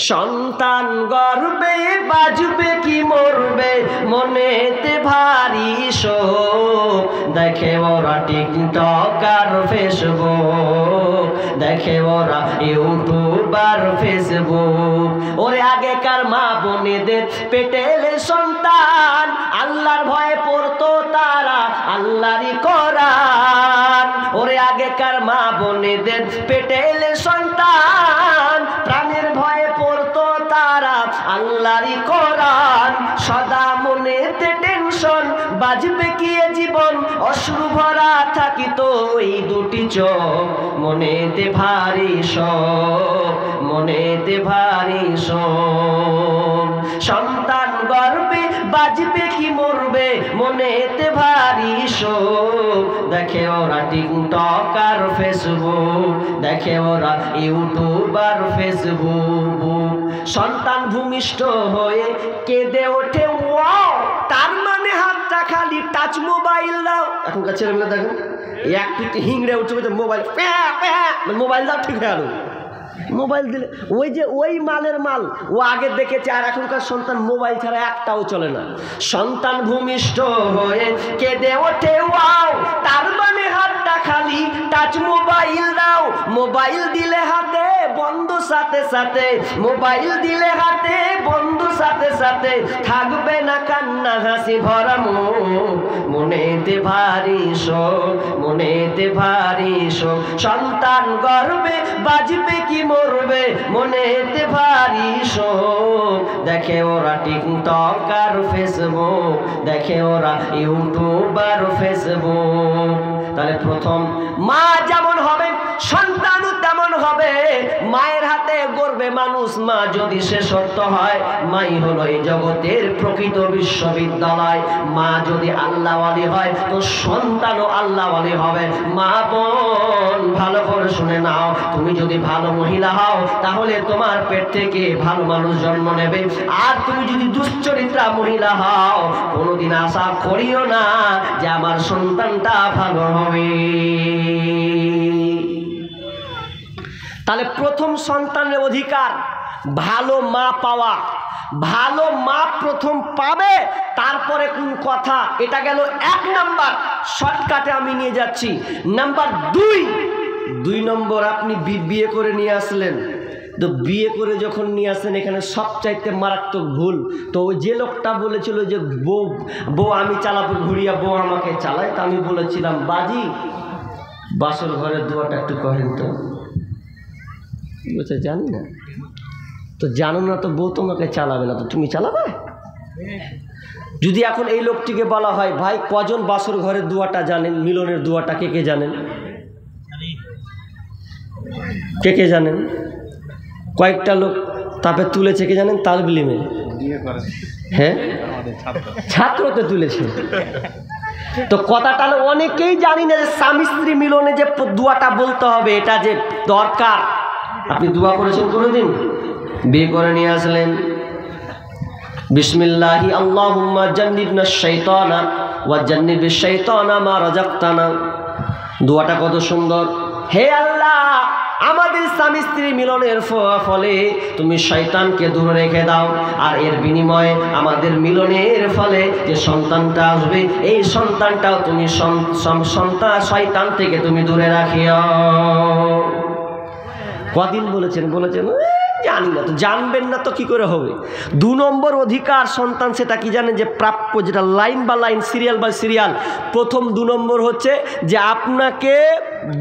সন্তান গর্বে বাজবে কি মরবে মনেতে ভারী শোক, দেখে ওরা টিকটক আর ফেসবুক, দেখে ওরা ইউটিউব আর ফেসবুক। ওরে আগেকার মা বোনেদের পেটেলে সন্তান আল্লাহর ভয়ে পড়তো তারা আল্লাহরই কোরআন। ওরে আগেকার মা বোনেদের পেটেলে সন্তান প্রাণের ভয়ে পড়তো তারা আল্লাহরই কোরআন। সদা মনেতে টেনশন বাজবে কি এ জীবন, অশ্রু ভরা থাকিত ওই দুটি চোখ, মনেতে ভারী শোক, মনেতে ভারী শোক। সন্তান গর্বে বাজবে কি মরবে মনেতে ভারী শোক, দেখে ওরা টিকটক আর ফেসবুক, দেখে ওরা ইউটিউব আর ফেসবুক। সন্তান ভূমিষ্ঠ হয়ে কেঁদে ওঠে ওয়াও, তার মানে হাতটা খালি টাচ মোবাইল দাও। এখনকার ছেলেমেয়েরা দেখেন একটু হিংড়ে উঠে মোবাইল, মোবাইল দাও ঠিক হয়ে গেল। মোবাইল দিলে ওই যে ওই মালের মাল ও আগে দেখেছে, আর এখনকার সন্তান মোবাইল ছাড়া একটাও চলে না। সন্তান ভূমিষ্ঠ হয়ে কেঁদে ওঠে ওয়াও, তার মানে হাতটা খালি টাচ মোবাইল দাও। মোবাইল দিলে হাতে বন্ধ সাথে সাথে, মোবাইল দিলে হাতে বন্ধ সাথে সাথে, থাকবে না কান্না হাসি ভরা মুখ, মনেতে ভারী শোক, মনেতে ভারী শোক। সন্তান গর্বে বাজবে কি মরবে মনেতে ভারী শোক, দেখে ওরা টিকটক আর ফেসবুক, দেখে ওরা ইউটিউব আর ফেসবুক। তাহলে প্রথম মা যেমন হবে সন্তানও তেমন হবে। মায়ের হাতে গড়বে মানুষ, মা যদি সে সত্য হয়, মাই হলো এই জগতের প্রকৃত বিশ্ববিদ্যালয়। মা যদি আল্লাহওয়ালি হয় তো সন্তানও আল্লাহওয়ালি হবে। মা বোন ভালো করে শুনে নাও, তুমি যদি ভালো মহিলা হও তাহলে তোমার পেট থেকে ভালো মানুষ জন্ম নেবে। আর তুমি যদি দুশ্চরিত্রা মহিলা হও কোনোদিন আশা করিও না যে আমার সন্তানটা ভালো হবে। তাহলে প্রথম সন্তানের অধিকার ভালো মা পাওয়া। ভালো মা প্রথম পাবে, তারপরে কোন কথা। এটা গেল 1 নাম্বার, শর্টকাটে আমি নিয়ে যাচ্ছি। নাম্বার 2 নম্বর, আপনি বিয়ে করে নিয়ে আসলেন, তো বিয়ে করে যখন নিয়ে আসেন এখানে সবচাইতে মারাত্মক ভুল। তো ওই যে লোকটা বলেছিল যে বউ আমি চালাবো ঘুরিয়া, বউ আমাকে চালায়, তা আমি বলেছিলাম বাজি বাসর ঘরের দুয়ারটা একটু কহেন তো। বলছে জানি না। তো জানো না তো বউ তোমাকে চালাবে না, তো তুমি চালাবে? যদি এখন এই লোকটিকে বলা হয় ভাই কজন বাসর ঘরের দুয়াটা জানেন, মিলনের দুয়াটা কে কে জানেন, কে কে জানেন? কয়েকটা লোক তাপে তুলেছে, কে জানেন? তালবিলিমে, হ্যাঁ ছাত্রতে তুলেছে। তো কথাটা অনেকেই জানি না যে স্বামী স্ত্রী মিলনে যে দুয়াটা বলতে হবে, এটা যে দরকার। আপনি দোয়া করেছেন কোনোদিন? বিয়ে করে নিয়ে আসলেন, বিসমিল্লাহি আল্লাহুম্মা জান্নিবনা শাইতানা ওয়া জান্নিবিশ শাইতানা মা রাযাকতানা। দোয়াটা কত সুন্দর। হে আল্লাহ, আমাদের স্বামী স্ত্রী মিলনের ফলে তুমি শয়তানকে দূরে রেখে দাও, আর এর বিনিময়ে আমাদের মিলনের ফলে যে সন্তানটা আসবে এই সন্তানটাও তুমি শয়তান থেকে তুমি দূরে রাখিও। কদিন বলেছেন? জানি না। তো জানবেন না তো কি করে হবে? 2 নম্বর অধিকার সন্তান, সেটা কি জানেন? যে প্রাপ্য, যেটা লাইন বা লাইন, সিরিয়াল বাই সিরিয়াল। প্রথম 2 নম্বর হচ্ছে যে আপনাকে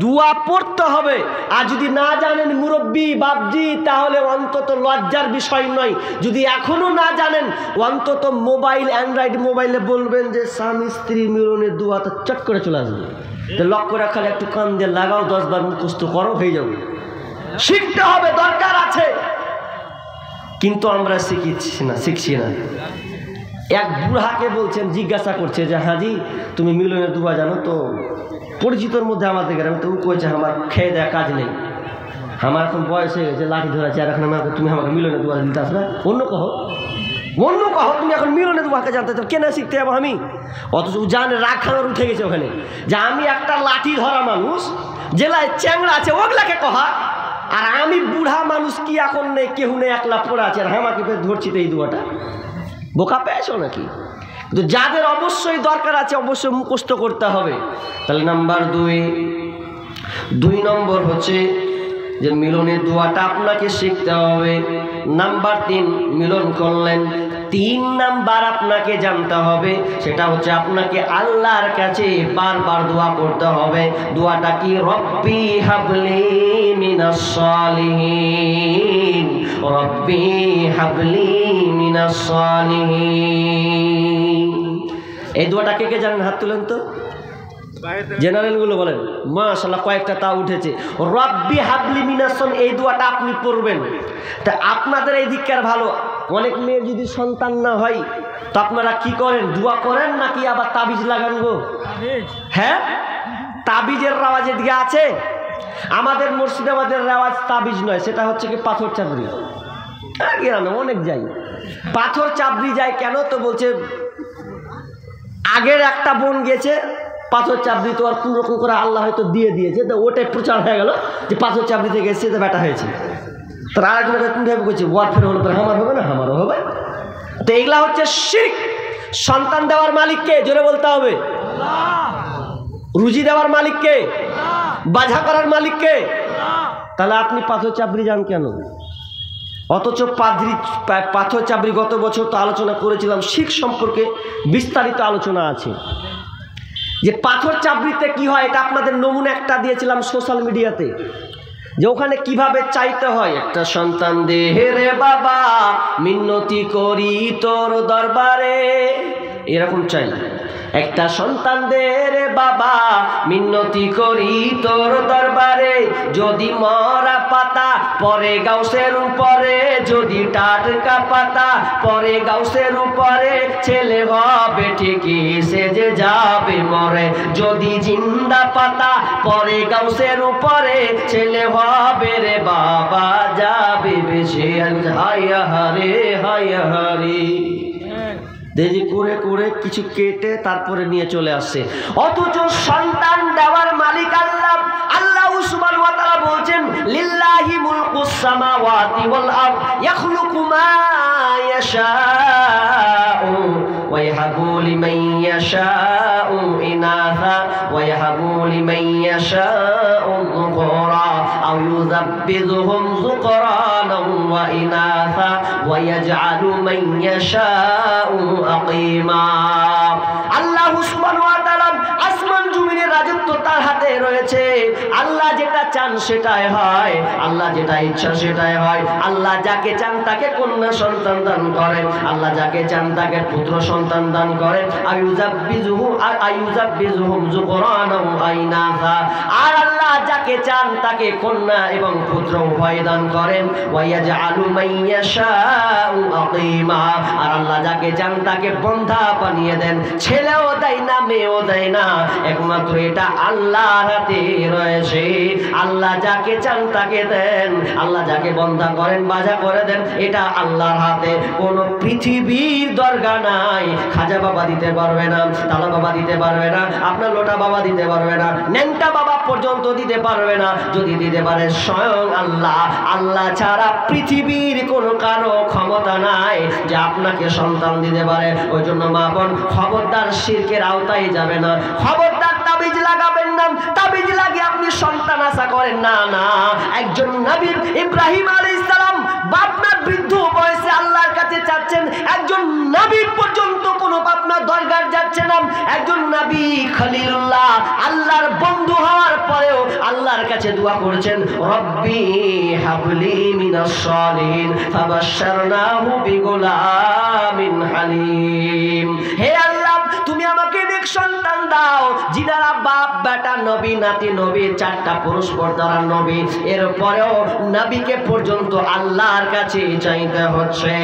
দোয়া পড়তে হবে। আর যদি না জানেন মুরব্বী বাপজি, তাহলে অন্তত লজ্জার বিষয় নয়, যদি এখনো না জানেন অন্তত মোবাইল, অ্যান্ড্রয়েড মোবাইলে বলবেন যে স্বামী স্ত্রী মিলনের দোয়াটা চট করে চলে আসবে। তো লক্ষ্য রাখালে একটু কান দিয়ে লাগাও, 10 বার মুখস্থ করো, হয়ে যাবে। শিখতে হবে, দরকার আছে, কিন্তু আমরা শিখছি না। এক বুড়াকে বলছেন, জিজ্ঞাসা করছে যে হাজি তুমি মিলনের দুয়া জানো? তো পরিচিতর মধ্যে আমাদের গ্রামে, তো ও কয়েছে আমার খেয়ে দেওয়া কাজ নেই, আমার এখন বয়স হয়ে গেছে, লাঠি ধরেছে, আর এখন তুমি আমাকে মিলনের দুয়া দিতে আসবে? অন্য কহ, তুমি এখন মিলনের দুয়াকে জানতে চাও, কেন শিখতে যাবো আমি? অথচ জানে রাগ খানার উঠে গেছে ওখানে, যে আমি একটা লাঠি ধরা মানুষ, জেলায় চ্যাংড়া আছে ওগুলাকে কহা, আর আমি বুড়া মানুষ কি এখন নেই, কেউ নেই, একলা পড়ে আছে, আর আমাকে ধরছি তো এই দোয়াটা। বোকা পেয়েছো নাকি? কিন্তু যাদের অবশ্যই দরকার আছে অবশ্যই মুখস্থ করতে হবে। তাহলে নাম্বার 2 নম্বর হচ্ছে যে মিলনের দোয়াটা আপনাকে শিখতে হবে। নাম্বার 3, মিলন করলেন, 3 নাম্বার আপনাকে জানতে হবে, সেটা হচ্ছে আপনাকে আল্লাহর কাছে বারবার দোয়া করতে হবে। দোয়াটা কি? রব্বি হাবলি মিনাস সালিহিন, রব্বি হাবলি মিনাস সালিহিন। এই দোয়াটা কে কে জানেন? হাত তুলেন তো, জেনারেল গুলো বলেন। মাশাআল্লাহ, কয়েকটা তা উঠেছে। রব্বি হাবলি মিনাস সালিহিন, এই দোয়াটা আপনি পড়বেন। তা আপনাদের এই দিককার ভালো, অনেক মেয়ের যদি সন্তান না হয় তো আপনারা কি করেন? দোয়া করেন নাকি আবার তাবিজ লাগান গো? হ্যাঁ, তাবিজের রেওয়াজ এদিকে আছে। আমাদের মুর্শিদাবাদের রেওয়াজ তাবিজ নয়, সেটা হচ্ছে কি পাথর চাবড়ি। গ্রামে অনেক যাই, পাথর চাবড়ি যায়। কেন? তো বলছে আগের একটা বোন গেছে পাথর চাবড়ি, তো আর কোন রকম করে আল্লাহ হয়তো দিয়ে দিয়েছে, তো ওটাই প্রচার হয়ে গেল যে পাথর চাবড়ি থেকে এসে তো বেটা হয়েছে। তার আরেকজনকে কোনভাবে করছে ওয়ার ফের হলো, আমার হবে না, আমারও হবে। তো এইগুলা হচ্ছে শিরক। সন্তান দেওয়ার মালিককে জোরে বলতে হবে, রুজি দেওয়ার মালিককে, বাধা করার মালিককে। তাহলে আপনি পাথর চাবড়ি যান কেন? অথচ পাথর চাবড়ি গত বছর তো আলোচনা করেছিলাম, শিরক সম্পর্কে বিস্তারিত আলোচনা আছে যে পাথর চাবড়িতে কি হয়। এটা আপনাদের নমুনা একটা দিয়েছিলাম সোশ্যাল মিডিয়াতে, যে ওখানে কিভাবে চাইতে হয়। একটা সন্তান দে রে বাবা, মিন্নতি করি তোর দরবারে, এরকম চাই। একটা সন্তান দে রে বাবা, মিন্নতি করি তোর দরবারে। যদি মরা পাতা পরে গাউসের উপরে, যদি টাটকা পাতা পরে গাউসের উপরে, ছেলে হবে ঠিকই সে যে যাবে মরে। যদি জিন্দা পাতা পরে গাউসের উপরে, ছেলে হবে রে বাবা যাবে বেশে। হায়া হারে হায়া হারে, দেরি করে করে কিছু কেটে তারপরে নিয়ে চলে আসছে। অথচ সন্তান দেওয়ার মালিক আল্লাহ। আল্লাহ সুবহানাহু ওয়া তাআলা বলছেন, লিল্লাহি মুলকুস সামাওয়াতি ওয়াল আরদ ইয়াখলুকু মা ইয়াশাউ ওয়া ইয়াহাবু লিমান ইয়াশাউ ইনাসা ওয়া ইয়াহাবু লিমান ইয়াশাউ যুকরা আও ইউযাব্বিযুহুম যুকরানাও ওয়া ইনাসা ওয়া ইয়াজআলু মান ইয়াশাউ আকিমা। আল্লাহ সুবহানাহু ওয়া তাআলা আসমান জমিনের রাজত্ব তার হাতে রয়েছে। আল্লাহ যেটা চান সেটাই হয়, আল্লাহ যেটা ইচ্ছা সেটাই হয়। আল্লাহ যাকে চান তাকে কন্যা সন্তান দান করেন, আল্লাহ যাকে চান তাকে পুত্র সন্তান দান করেন। আইয়ুযাব্বিযুহুম যুকরানা ওয়া ইনাসা, আর আল্লাহ যাকে চান তাকে কন্যা এবং পুত্র উভয় দান করেন। ওয়া ইয়াজআলু মান ইয়াশাউ আকিমা, আর আল্লাহ যাকে চান তাকে বন্ধা বানিয়ে দেন। ছেলেও দেয় না, মেয়েও দেয় না, একমাত্র এটা আল্লাহর হাতে রয়েছে। আল্লাহ যাকে চান তাকে দেন, আল্লাহ যাকে বন্ধা করেন বাজা করে দেন, এটা আল্লাহর হাতে। কোন পৃথিবীর দরগা নাই। খাজা বাবা দিতে পারবে না, তালা বাবা দিতে পারবে না, আপনার লোটা বাবা দিতে পারবে না, ন্যাংটা বাবা পর্যন্ত দিতে পারবে না। যদি দিতে পারে স্বয়ং আল্লাহ। আল্লাহ ছাড়া পৃথিবীর কোন কারো ক্ষমতা নাই যে আপনাকে সন্তান দিতে পারে। ওই জন্য মা বোন, খবরদার শিরকের আওতায় যাবে না, খবরদার তাবিজ লাগাবেন না, তাবিজ লাগিয়ে আপনি সন্তান আশা করেন না। না, একজন নবী ইব্রাহিম আলাইহিস সালাম বাপনা বৃদ্ধ বয়সে আল্লাহর কাছে চাচ্ছেন, একজন নবী পর্যন্ত কোনো বাপনা দরগার যাচ্ছে না। একজন নবী খলিলুল্লাহ আল্লাহর বন্ধু হওয়ার পরেও আল্লাহর কাছে দোয়া করেছেন, রব্বি হাবলি মিনাস সালিহিন ফাবাশশারনাহু বিগুলামিন হালিম। হে আল্লাহ, তুমি আমাকে নেক সন্তান দাও যিনারা বাপ বেটা নবী নাতি নবী, 4টা পুরুষ পর্দার নবী, এরপরেও নবীকে পর্যন্ত আল্লাহর কাছে চাইতে হচ্ছে।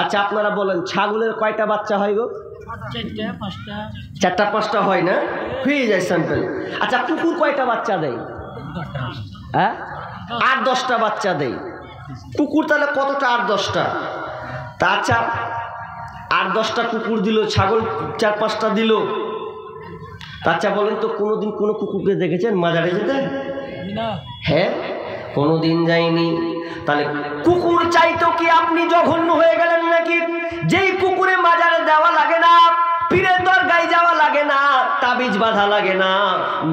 আচ্ছা আপনারা বলেন, ছাগলের কয়টা বাচ্চা হয় গো? 4টা 5টা হয় না, হয়ে যায় স্যাম্পল। আচ্ছা কুকুর কয়টা বাচ্চা দেয়? হ্যাঁ, 8-10টা বাচ্চা দেয় কুকুর। তাহলে কতটা? 8-10টা। তা আচ্ছা 8-10টা কুকুর দিল, ছাগল 4-5টা দিল। আচ্ছা বলেন তো, কোনোদিন কোনো কুকুরকে দেখেছেন মাজারে যেতে? হ্যাঁ, কোনোদিন যায়নি। তাহলে কুকুর চাইতো কি আপনি জঘন্য হয়ে গেলেন নাকি? যেই কুকুরে মাজারে দেওয়া লাগে না, পীরের দরগায় যাওয়া লাগে না, তাবিজ বাঁধা লাগে না,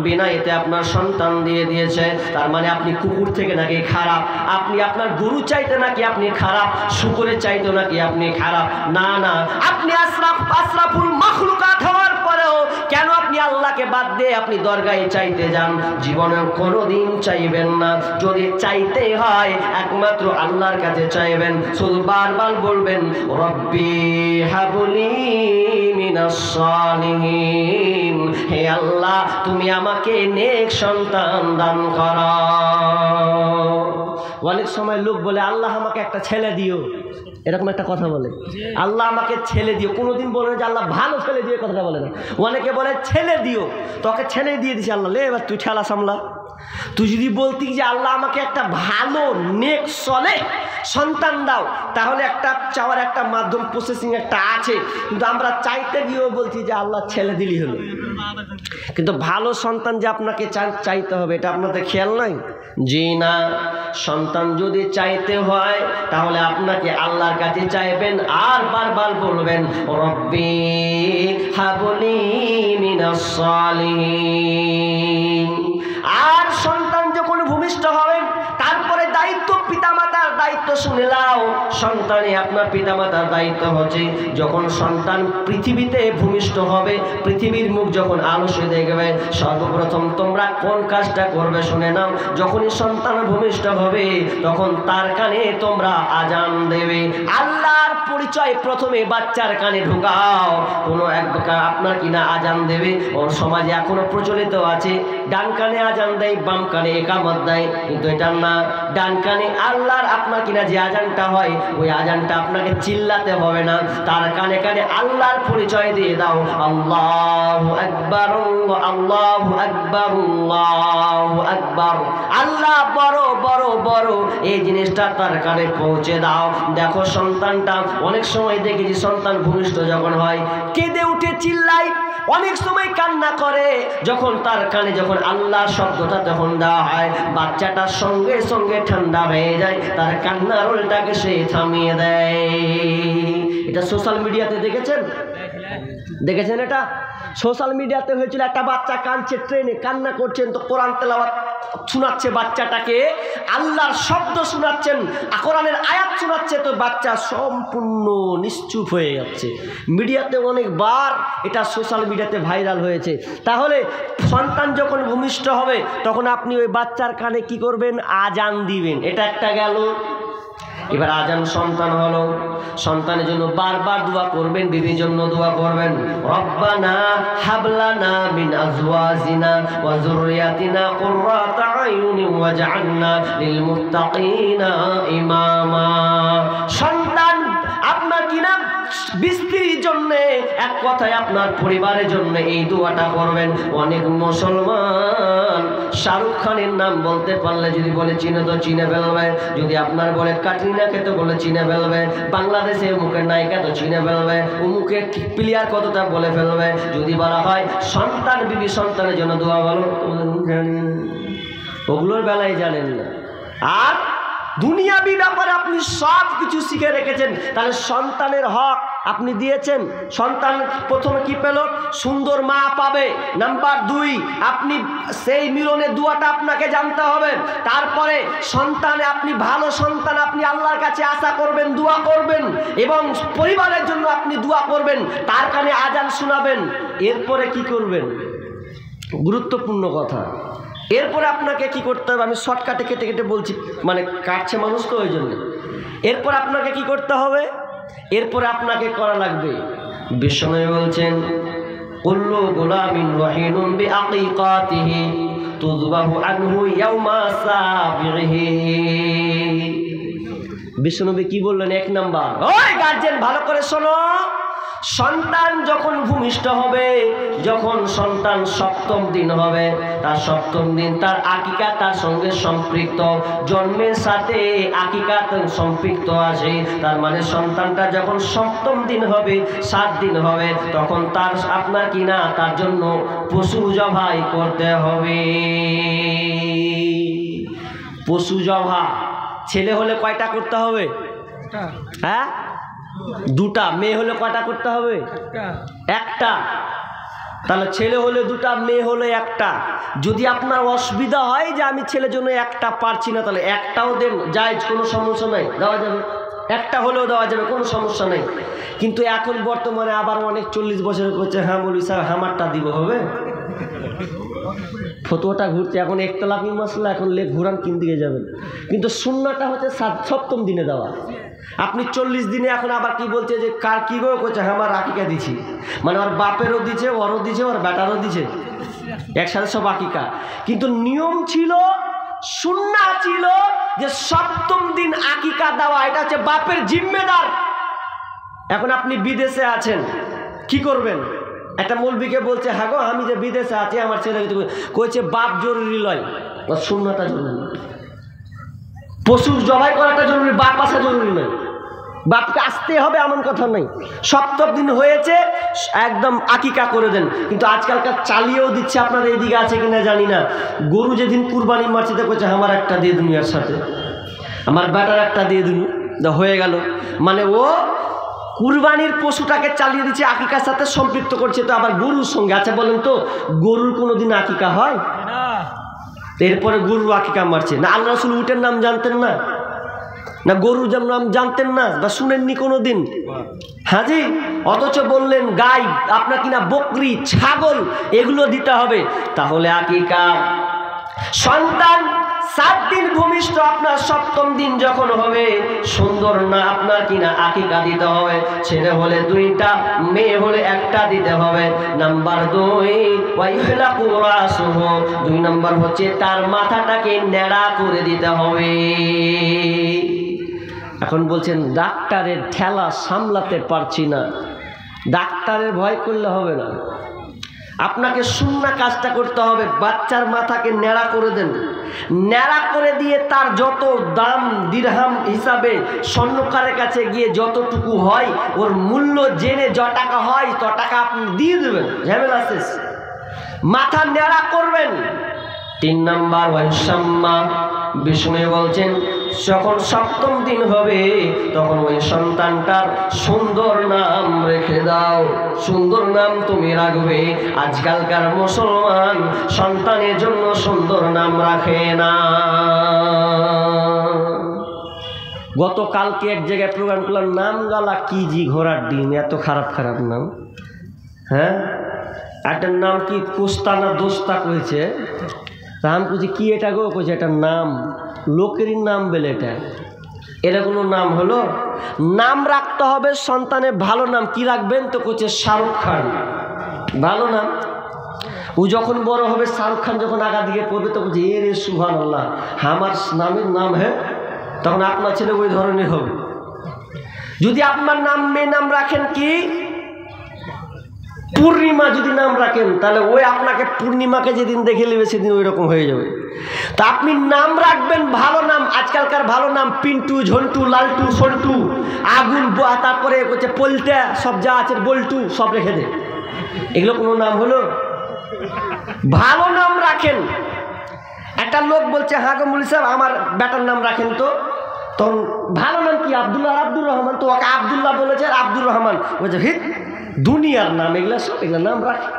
বিনা এতে আপনার সন্তান দিয়ে দিয়েছে, তার মানে আপনি কুকুর থেকে নাকি খারাপ? আপনি আপনার গরু চাইতে নাকি আপনি খারাপ? শুকুরে চাইতো নাকি আপনি খারাপ? না না, আপনি আশরাফুল মাখলুকাত হওয়ার পরেও কেন আপনি আল্লাহকে বাদ দিয়ে আপনি দরগায় চাইতে যান? জীবনে কোনোদিন চাইবেন না। যদি চাইতে হয় একমাত্র আল্লাহর কাছে চাইবেন, শুধু বারবার বলবেন রব্বি হাবলি মিনাস সালিহিন, হে আল্লাহ তুমি আমাকে নেক সন্তান দান করো। অনেক সময় লোক বলে আল্লাহ আমাকে একটা ছেলে দিও, এরকম একটা কথা বলে, আল্লাহ আমাকে ছেলে দিও। কোনোদিন বলে যে আল্লাহ ভালো ছেলে দিও, কথাটা বলে না। অনেকে বলে ছেলে দিও, তোকে ছেলে দিয়ে দিছে আল্লাহ, লে এবার তুই ঠেলা সামলা। তুই যদি বলতি যে আল্লাহ আমাকে একটা ভালো নেক সলে সন্তান দাও, তাহলে একটা চাওয়ার একটা মাধ্যম প্রসেসিং একটা আছে। কিন্তু আমরা চাইতে গিয়েও বলছি যে আল্লাহ ছেলে দিলি হলো, কিন্তু ভালো সন্তান যে আপনাকে চাইতে হবে এটা আপনাদের খেয়াল নাই? জি না, সন্তান যদি চাইতে হয় তাহলে আপনাকে আল্লাহর কাছে চাইবেন আর বারবার বলবেন রব্বি হাবলি মিনাস সালিহিন। আর সন্তান যখন ভূমিষ্ঠ হবে তারপরে দায়িত্ব পিতামাতার দায়িত্ব শুনে নাও। সন্তানে আপনার পিতামাতার দায়িত্ব হচ্ছে যখন সন্তান পৃথিবীতে ভূমিষ্ঠ হবে, পৃথিবীর মুখ যখন আলস্য দেখবে, সর্বপ্রথম তোমরা কোন কাজটা করবে শুনে নাও। যখনই সন্তান ভূমিষ্ঠ হবে তখন তার কানে তোমরা আজান দেবে। আল্লাহর পরিচয় প্রথমে বাচ্চার কানে ঢুকাও। কোনো এক আপনার কিনা আজান দেবে, ওর সমাজে এখনো প্রচলিত আছে, ডান কানে আজান দেয়, বাম কানে একামত দেয়, কিন্তু এটা না। ডান কানে আল্লাহর আপনার কিনা যে আজানটা হয় ওই আজানটা আপনাকে চিল্লাতে হবে না, তার কানে কানে আল্লাহর পরিচয় দিয়ে দাও, আল্লাহু আকবার, আল্লাহু আকবার, আল্লাহু আকবার, আল্লাহ বড় বড় বড়, এই জিনিসটা তার কানে পৌঁছে দাও। দেখো সন্তানটা, অনেক সময় দেখেছি সন্তান ভূমিষ্ঠ যখন হয় কেঁদে উঠে চিল্লায়, অনেক সময় কান্না করে, যখন তার কানে যখন আল্লাহ শব্দটা তখন দেওয়া হয় বাচ্চাটার সঙ্গে সঙ্গে ঠান্ডা হয়ে যায়, তার কান্নার রোলটাকে সে থামিয়ে দেয়। এটা সোশ্যাল মিডিয়াতে দেখেছেন? এটা সোশ্যাল মিডিয়াতে হয়েছিল, একটা বাচ্চা কাঁদছে, ট্রেনে কান্না করছেন, তো কোরআন তেলাওয়াত শোনাচ্ছে বাচ্চাটাকে, আল্লাহর শব্দ শোনাচ্ছেন, কোরআনের আয়াত শোনাচ্ছে, তো বাচ্চা সম্পূর্ণ নিশ্চুপ হয়ে যাচ্ছে। মিডিয়াতে অনেকবার এটা সোশ্যাল মিডিয়াতে ভাইরাল হয়েছে। তাহলে সন্তান যখন ভূমিষ্ঠ হবে তখন আপনি ওই বাচ্চার কানে কি করবেন? আজান দিবেন। এটা একটা গেল। এবার আজান সন্তান হলো, সন্তানের জন্য বারবার দোয়া করবেন, বিবির জন্য দোয়া করবেন, রব্বানা হাবলানা মিন আজওয়াজিনা ওয়া যুররিয়াতিনা কুররাতা আয়ুনি ওয়াজআলনা লিল মুত্তাকিনা ইমামা। সন্তান আপনার কিনা স্ত্রীর জন্য, এক কথায় আপনার পরিবারের জন্য এই দোয়াটা করবেন। অনেক মুসলমান শাহরুখ খানের নাম বলতে পারলে যদি বলে চিনে তো চিনে ফেলবে, যদি আপনার বলে ক্যাটরিনাকে তো বলে চিনে ফেলবে, বাংলাদেশে মুখের নায়িকা তো চিনে ফেলবে, ও মুখে প্লেয়ার কতটা বলে ফেলবে। যদি বলা হয় সন্তান বিবি সন্তানের জন্য দোয়া বলো, ওগুলোর বেলায় জানেন না। আর দুনিয়াবি ব্যাপারে আপনি সব কিছু শিখে রেখেছেন, তাহলে সন্তানের হক আপনি দিয়েছেন। সন্তান প্রথমে কি পেল? সুন্দর মা পাবে। নাম্বার 2, আপনি সেই মিলনের দোয়াটা আপনাকে জানতে হবে। তারপরে সন্তানে আপনি ভালো সন্তান আপনি আল্লাহর কাছে আশা করবেন, দোয়া করবেন, এবং পরিবারের জন্য আপনি দোয়া করবেন, তার কানে আজান শোনাবেন। এরপরে কি করবেন? গুরুত্বপূর্ণ কথা। এরপরে আপনাকে কি করতে হবে, আমি শর্টকাটে কেটে কেটে বলছি, মানে কাটছে মানুষ তো ওই জন্য। এরপর আপনাকে কি করতে হবে? এরপরে আপনাকে করা লাগবে, বিশ্বনবী বলছেন কুল্লু গুলামিন ওয়াহিনুন বিআকিকাতিহি তুযবাহু আনহু ইয়াওমা সাবিহি। বিশ্বনবী কি বললেন? 1 নাম্বার, ওই গার্জিয়ান ভালো করে শোনো, সন্তান যখন ভূমিষ্ঠ হবে, যখন সন্তান 7ম দিন হবে, তার 7ম দিন তার আকিকা তার সঙ্গে সম্পৃক্ত, জন্মের সাথে আকিকা সম্পৃক্ত আছে। তার মানে সন্তানটা যখন 7ম দিন হবে, 7 দিন হবে, তখন তার আপনার কিনা তার জন্য পশু জবাই করতে হবে। পশু জবা। ছেলে হলে কয়টা করতে হবে? হ্যাঁ, দুটা। মেয়ে হলে কয়টা করতে হবে? একটা। তাহলে ছেলে হলে দুটা, মেয়ে হলে একটা। যদি আপনার অসুবিধা হয় যে আমি ছেলের জন্য একটা পারছি না, তাহলে একটাও দেন, জায়েজ, কোনো সমস্যা নাই, দেওয়া যাবে। একটা হলেও দেওয়া যাবে, কোনো সমস্যা নেই। কিন্তু এখন বর্তমানে আবার অনেক 40 বছরের করছে, হ্যাঁ মৌলভী সাহেব হামারটা দিব, হবে? ফতুয়াটা ঘুরছে এখন একতলাফি মশলা, এখন লেখ ঘুরান কিন দিকে যাবেন। কিন্তু সুন্নাটা হচ্ছে 7ম দিনে দেওয়া। আপনি 40 দিনে এখন আবার কি বলছে যে কার কি গো, করছে আমার আকিকা দিছি, মানে ওর বাপেরও দিছে, ওরও দিছে, ওর বেটারও দিছে, একসাথে সব আকিকা। কিন্তু নিয়ম ছিল, সুন্নাহ ছিল যে 7ম দিন আকিকা দেওয়া, এটা হচ্ছে বাপের জিম্মেদার। এখন আপনি বিদেশে আছেন, কি করবেন? একটা মৌলবীকে বলছে, হ্যাঁ গো আমি যে বিদেশে আছি, আমার ছেলে কইছে বাপ জরুরি লয়, ওর সুন্নাহটা জরুরি। পশুর জবাই করাটা জরুরি, বাপ আসা জরুরি নয়। বাপকে আসতে হবে এমন কথা নেই। 7ম দিন হয়েছে একদম আকিকা করে দেন। কিন্তু আজকালকার চালিয়েও দিচ্ছে, আপনাদের এইদিকে আছে কিনা জানি না। গরু যেদিন কুরবানি মারছে তো করছে আমার একটা দিয়ে দিন, এর সাথে আমার বেটার একটা দিয়ে দিন, হয়ে গেল। মানে ও কুরবানির পশুটাকে চালিয়ে দিচ্ছে, আকিকার সাথে সম্পৃক্ত করছে, তো আবার গরুর সঙ্গে। আচ্ছা বলেন তো, গরুর কোনোদিন আকিকা হয়? এরপরে গরুর আকিকা মারছে না। আল্লাহ রাসূল উটের নাম জানতেন না? না গরুর নাম জানতেন না বা শুনেননি কোনো দিন? হাজি, অথচ বললেন গাই আপনার কিনা বকরি, ছাগল এগুলো দিতে হবে। তাহলে আকিকা সন্তান 7 দিন ভূমিষ্ঠ, আপনার 7ম দিন যখন হবে, সুন্দর না আপনার কিনা আকিকা দিতে হবে। ছেলে হলে 2টা, মেয়ে হলে একটা দিতে হবে। নাম্বার 2, ওয়াইহলাকু রাসুহু, 2 নম্বর হচ্ছে তার মাথাটাকে ন্যাড়া করে দিতে হবে। এখন বলছেন ডাক্তারের ঠেলা সামলাতে পারছি না, ডাক্তারের ভয় করলে হবে না, আপনাকে সুন্নাহ কাজটা করতে হবে। বাচ্চার মাথাকে ন্যাড়া করে দেন, ন্যাড়া করে দিয়ে তার যত দাম দিরহাম হিসাবে স্বর্ণকারের কাছে গিয়ে যতটুকু হয় ওর মূল্য জেনে য টাকা হয় ত টাকা আপনি দিয়ে দেবেন, ঝামেলা শেষ। মাথা ন্যাড়া করবেন। 3 নম্বর ওয়াইসাম্মা, বিষ্ণু বলছেন যখন 7ম দিন হবে তখন ওই সন্তানটার সুন্দর নাম রেখে দাও। সুন্দর নাম তুমি রাখবে। আজকালকার মুসলমান সন্তানের জন্য সুন্দর নাম রাখে না। গতকালকে এক জায়গায় প্রোগ্রাম করলাম, নাম গালা কি জি ঘোড়ার ডিম, এত খারাপ খারাপ নাম। হ্যাঁ, একটার নাম কি কোস্তা না দোস্তা করেছে, রাম কুচি কি এটা গো, কইছে এটা নাম, লোকেরই নাম বলে এটা, এটা কোনো নাম হলো? নাম রাখতে হবে সন্তানের ভালো নাম। কি রাখবেন তো কইছে শাহরুখ খান, ভালো নাম। ও যখন বড় হবে, শাহরুখ খান যখন আগা দিকে পড়বে তো বলছে এ রে সুবহানাল্লাহ, আমার নামের নাম, হ্যাঁ, তখন আপনার ছেলে ওই ধরনের হবে। যদি আপনার নাম মেয়ে নাম রাখেন কি পূর্ণিমা যদি নাম রাখেন, তাহলে ওই আপনাকে পূর্ণিমাকে যেদিন দেখে নেবে সেদিন ওই রকম হয়ে যাবে। তা আপনি নাম রাখবেন ভালো নাম। আজকালকার ভালো নাম পিন্টু, ঝন্টু, লালটু, সন্টু, আগুন, তারপরে হচ্ছে পলটা, সব যা আছে বল্টু, সব রেখে দে। এগুলো কোনো নাম হলো? ভালো নাম রাখেন। একটা লোক বলছে হ্যাঁ গো মৌলভী সাহেব আমার বেটার নাম রাখেন তো। তখন ভালো নাম কি? আব্দুল্লাহ, আব্দুর রহমান। তো ওকে আব্দুল্লাহ বলেছে, আব্দুর রহমান বলছে হিট দুনিয়ার নাম, এগুলো সব এগুলো নাম রাখে,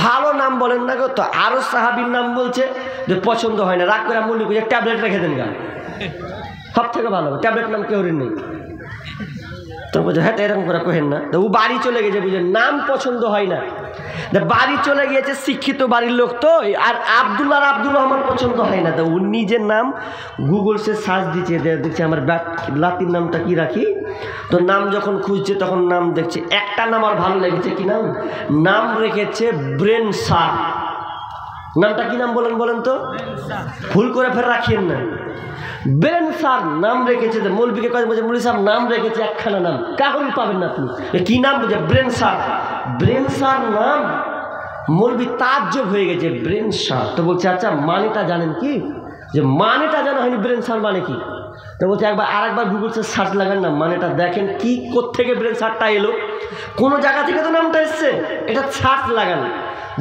ভালো নাম বলেন না গো। তো আরো সাহাবীর নাম বলছে যে পছন্দ হয় না, রাগ করে মনে করছে ট্যাবলেট রেখে দেন গা, সব থেকে ভালো ট্যাবলেট নাম কেউ নেই। তো বলছে হ্যাঁ এরকম করে কহেন না। তো ও বাড়ি চলে গেছে, বুঝলেন, নাম পছন্দ হয় না, বাড়ি চলে গিয়েছে, শিক্ষিত বাড়ির লোক তো, আর আব্দুল্লাহ আর আব্দুর রহমান পছন্দ হয় না। তো ও নিজের নাম গুগল সে সার্চ দিচ্ছে, দেখছে আমার লাতির নামটা কি রাখি। তো নাম যখন খুঁজছে তখন নাম দেখছে, একটা নাম আর ভালো লেগেছে। কি নাম? নাম রেখেছে ব্রেন সার। নামটা কি নাম বলেন তো, ভুল করে ফের রাখিয়েন না। ব্রেন সার নাম রেখেছে। মৌলবীকে কাজ বলছে মৌলভী সাহেব নাম রেখেছে একখানা নাম, কাহন পাবেন না আপনি। কি নাম বলছে? ব্রেন সার। ব্রেন সার নাম, মৌলবী তাজ্জব হয়ে গেছে, ব্রেন সার। তো বলছে আচ্ছা মানেটা জানেন কি? যে মানেটা জানা হয়নি, ব্রেন সার মানে কি? তো বলছে একবার আরেকবার গুগল সে সার্চ লাগান না, মানেটা দেখেন কি, কোত্থেকে ব্রেন সারটা এলো, কোনো জায়গা থেকে তো নামটা এসছে, এটা সার্চ লাগান।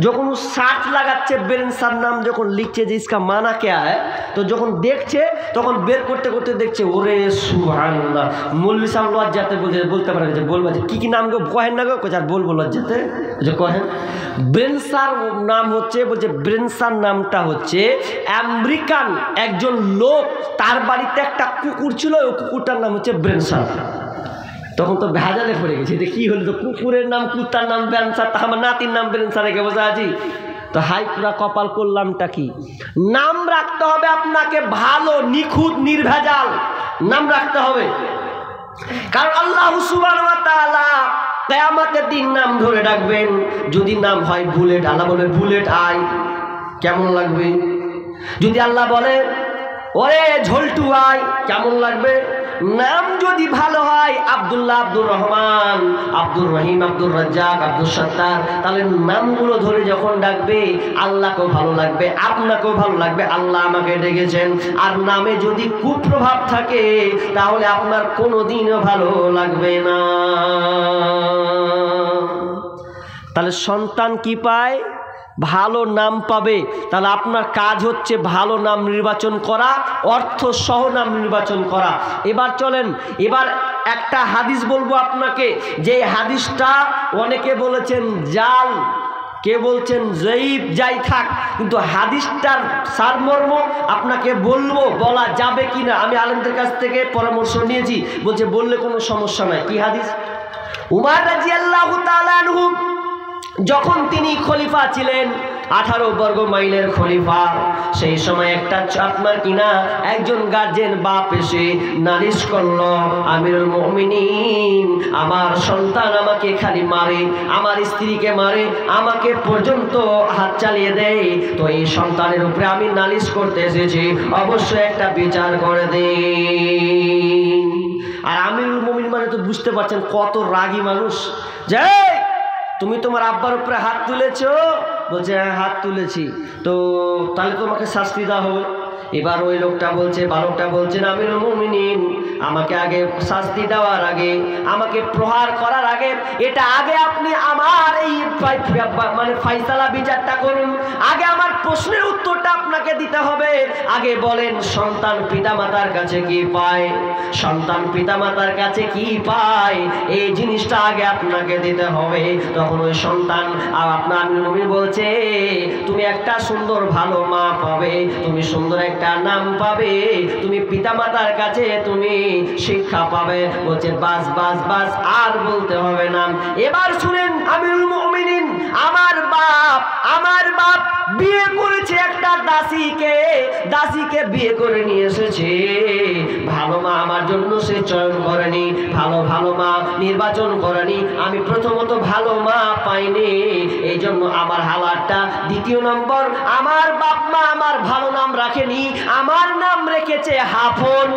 যখন সার্চ লাগাচ্ছে ব্রেনসার নাম যখন লিখছে যে ইসকা মানা क्या है, তো যখন দেখছে তখন বের করতে করতে দেখছে ওরে সুবহানাল্লাহ, মৌলভী সাহেব লজ্জাতে বলতে পারে যে বলবো যে কী নাম গো কহেন না গো, আর বলবো লজ্জাতে যে কহেন। ব্রেনসার নাম হচ্ছে, বলছে ব্রেনসার নামটা হচ্ছে আমেরিকান একজন লোক, তার বাড়িতে একটা কুকুর ছিল, ওই কুকুরটার নাম হচ্ছে ব্রেনসার। তখন তো ভেজালে পড়ে গেছে যে কী হলো, তো কুকুরের নাম কুত্তার নাম ব্রেনসার, তা আমার নাতির নাম ব্রেনসার রেখে বসে আছি। তো হাই পুরা কপাল করলামটা কি, নাম রাখতে হবে আপনাকে ভালো, নিখুঁত, নির্ভেজাল নাম রাখতে হবে। কারণ আল্লাহ সুবহানাহু ওয়া তাআলা কিয়ামতের দিন নাম ধরে ডাকবেন। যদি নাম হয় বুলেট, আল্লাহ বলবে বুলেট আই, কেমন লাগবে? যদি আল্লাহ বলে ওরে ঝোলটু আই, কেমন লাগবে? নাম যদি ভালো হয় আব্দুল্লাহ, আব্দুর রহমান, আব্দুর রহিম, আব্দুর রাজ্জাক, আব্দুল সত্তার, তাহলে নামগুলো ধরে যখন ডাকবে আল্লাহকেও ভালো লাগবে, আপনাকেও ভালো লাগবে, আল্লাহ আমাকে ডেকেছেন। আর নামে যদি কুপ্রভাব থাকে তাহলে আপনার কোনোদিনও ভালো লাগবে না। তাহলে সন্তান কি পায়? ভালো নাম পাবে। তাহলে আপনার কাজ হচ্ছে ভালো নাম নির্বাচন করা, অর্থ সহ নাম নির্বাচন করা। এবার চলেন, এবার একটা হাদিস বলবো আপনাকে, যে হাদিসটা অনেকে বলেছেন জাল, কে বলছেন জয়ীফ, যাই থাক, কিন্তু হাদিসটার সারমর্ম আপনাকে বলবো, বলা যাবে কি না আমি আলেমদের কাছ থেকে পরামর্শ নিয়েছি, বলছে বললে কোনো সমস্যা নাই। কি হাদিস? উমর রাদিয়াল্লাহু তাআলা আনহু যখন তিনি খলিফা ছিলেন, 18 বর্গ মাইলের খলিফা, সেই সময় একটা আপনার কিনা একজন গার্জেন বাপ এসে নালিশ করলো, আমিরুল মুমিনিন আমার সন্তান আমাকে খালি মারে, আমার স্ত্রীকে মারে, আমাকে পর্যন্ত হাত চালিয়ে দেয়, তো এই সন্তানের উপরে আমি নালিশ করতে এসেছি, অবশ্যই একটা বিচার করে দিন। আর আমিরুল মুমিনিন মানে তো বুঝতে পারছেন কত রাগী মানুষ। যে তুমি তোমার আব্বার উপরে হাত তুলেছো? বলছে হ্যাঁ হাত তুলেছি, তো তাহলে তোমাকে শাস্তি দেওয়া হবে। এবার ওই লোকটা বলছে, বালকটা বলছেন আমিরুল মুমিনিন আমাকে আগে শাস্তি দেওয়ার আগে, আমাকে প্রহার করার আগে, এটা আগে আপনি আমার এই মানে ফাইসালা বিচারটা করুন, আগে আমার প্রশ্নের উত্তরটা আপনাকে দিতে হবে। আগে বলেন সন্তান পিতামাতার কাছে কি পায়, সন্তান পিতামাতার কাছে কি পায়, এই জিনিসটা আগে আপনাকে দিতে হবে। তখন ওই সন্তান আর আপনার আমিরুল মুমিনিন বলছে তুমি একটা সুন্দর ভালো মা পাবে, তুমি সুন্দর একটা নাম পাবে, তুমি পিতামাতার কাছে তুমি শিক্ষা পাবে। বলছে বাস বাস বাস, আর বলতে হবে না। এবার শুনেন আমিরুল মুমিনিন, আমার বাপ বিয়ে করেছে একটা দাসীকে, দাসীকে বিয়ে করে নিয়ে এসেছে, ভালো মা আমার জন্য সে চয়ন করেনি, ভালো মা নির্বাচন করেনি, আমি প্রথমত ভালো মা পাইনি, এই জন্য আমার হালাতটা। দ্বিতীয় নম্বর, আমার বাপ মা আমার ভালো নাম রাখেনি, আমার নাম রেখেছে হাফন,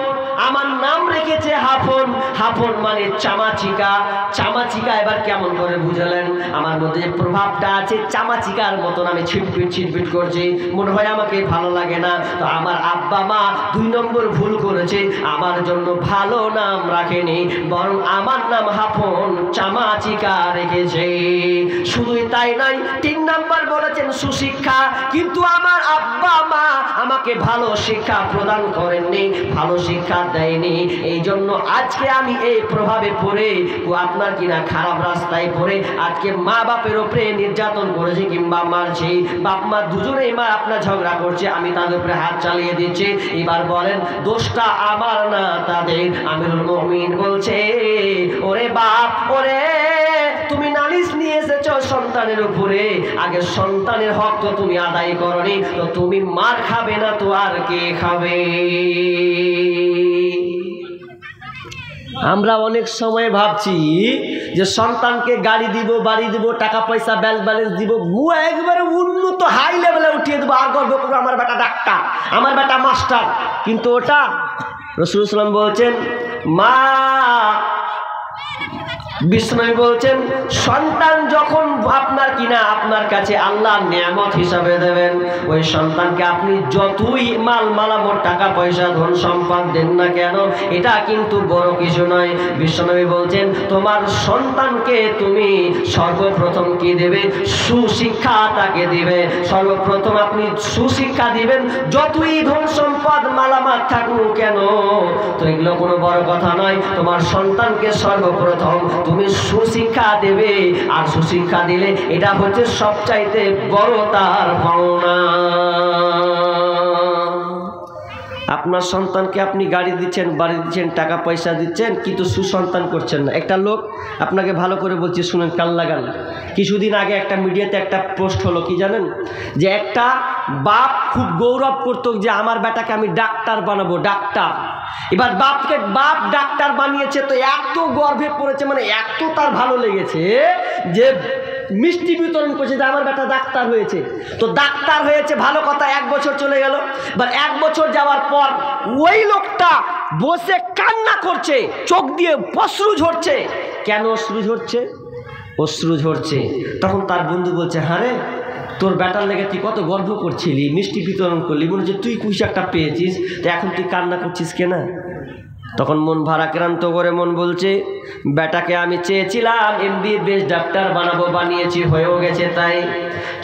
আমার নাম রেখেছে হাফন। হাফন মানে চামাচিকা, চামাচিকা এবার কেমন করে বুঝলেন? আমার মধ্যে যে প্রভাবটা আছে চামাচিকার মতন, আমি ছিটপিট করছি, মনে হয় আমাকে ভালো লাগে না। তো আমার আব্বা মা 2 নম্বর ভুল করেছে, আমার জন্য ভালো নাম রাখেনি, বরং আমার নাম হাফন চামাচিকা রেখেছে। শুধুই তাই নয়, 3 নম্বর বলেছেন সুশিক্ষা, কিন্তু আমার আব্বা মা আমাকে ভালো শিক্ষা প্রদান করেননি, ভালো শিক্ষা দেয়নি, এই জন্য আজকে আমি এই প্রভাবে পড়ে আপনার কিনা খারাপ রাস্তায় পড়ে আজকে মা বাপের উপরে নির্যাতন করেছি কিংবা মারছি, বাপ মা দুজনেই মা আপনার ঝগড়া করছে, আমি তাদের উপরে হাত চালিয়ে দিচ্ছি। এবার বলেন দোষটা আমার না তাদের? আমিরুল মুমিনিন বলছে ওরে বাপ, ওরে তুমি নালিশ নিয়ে এসেছো সন্তানের উপরে, আগে সন্তানের হক তো তুমি আদায় করনি, তো তুমি মার খাবে না তো আর কে খাবে? আমরা অনেক সময় ভাবছি যে সন্তানকে গাড়ি দিব, বাড়ি দিব, টাকা পয়সা ব্যাংক ব্যালেন্স দিব, একবারে উন্নত হাই লেভেলে উঠিয়ে দেবো, আর গর্ব করবো আমার বেটা ডাক্তার, আমার বেটা মাস্টার। কিন্তু ওটা রাসূলুল্লাহ সাল্লাল্লাহু আলাইহি ওয়াসাল্লাম বলছেন মা বিষ্ণু বলছেন সন্তান যখন আপনার কাছে আল্লাহ নিয়ামত হিসাবে দেবেন, ওই সন্তানকে আপনি যতই মালামত টাকা পয়সা ধন সম্পদ দেন না কেন, এটা কিন্তু বড় কিছু নয়। বিষ্ণু বলছেন তোমার সন্তানকে তুমি সর্বপ্রথম কি দেবে? সুশিক্ষা তাকে দিবে। সর্বপ্রথম আপনি সুশিক্ষা দিবেন। যতই ধন সম্পদ মালামাল থাকুক কেন, তো এগুলো কোনো বড় কথা নয়। তোমার সন্তানকে সর্বপ্রথম তুমি সুশিক্ষা দেবে, আর সুশিক্ষা দিলে এটা হচ্ছে সবচাইতে বড় তার পাওনা। আপনার সন্তানকে আপনি গাড়ি দিচ্ছেন, বাড়ি দিচ্ছেন, টাকা পয়সা দিচ্ছেন, কিন্তু সুসন্তান করছেন না। একটা লোক, আপনাকে ভালো করে বলছি শুনেন, কান লাগান। কিছুদিন আগে একটা মিডিয়াতে একটা পোস্ট হলো, কি জানেন? যে একটা বাপ খুব গৌরব করতো যে আমার বেটাকে আমি ডাক্তার বানাবো, ডাক্তার। এবার বাপ ডাক্তার বানিয়েছে, তো এত গর্বে পড়েছে, মানে এত তার ভালো লেগেছে যে মিষ্টি বিতরণ করছে যে আমার বেটা ডাক্তার হয়েছে। তো ডাক্তার হয়েছে ভালো কথা, 1 বছর চলে গেল। এবার 1 বছর যাওয়ার পর ওই লোকটা বসে কান্না করছে, চোখ দিয়ে অশ্রু ঝরছে। কেন অশ্রু ঝরছে? অশ্রু ঝরছে তখন তার বন্ধু বলছে, হ্যাঁ রে, তোর বেটার লেগে তুই কত গর্ব করছিলি, মিষ্টি বিতরণ করলি, মনে হচ্ছে তুই কিছু একটা পেয়েছিস, তো এখন তুই কান্না করছিস কেন? তখন মন ভারাক্রান্ত করে মন বলছে, বেটাকে আমি চেয়েছিলাম MBBS ডাক্তার বানাবো, বানিয়েছি, হয়েও গেছে তাই,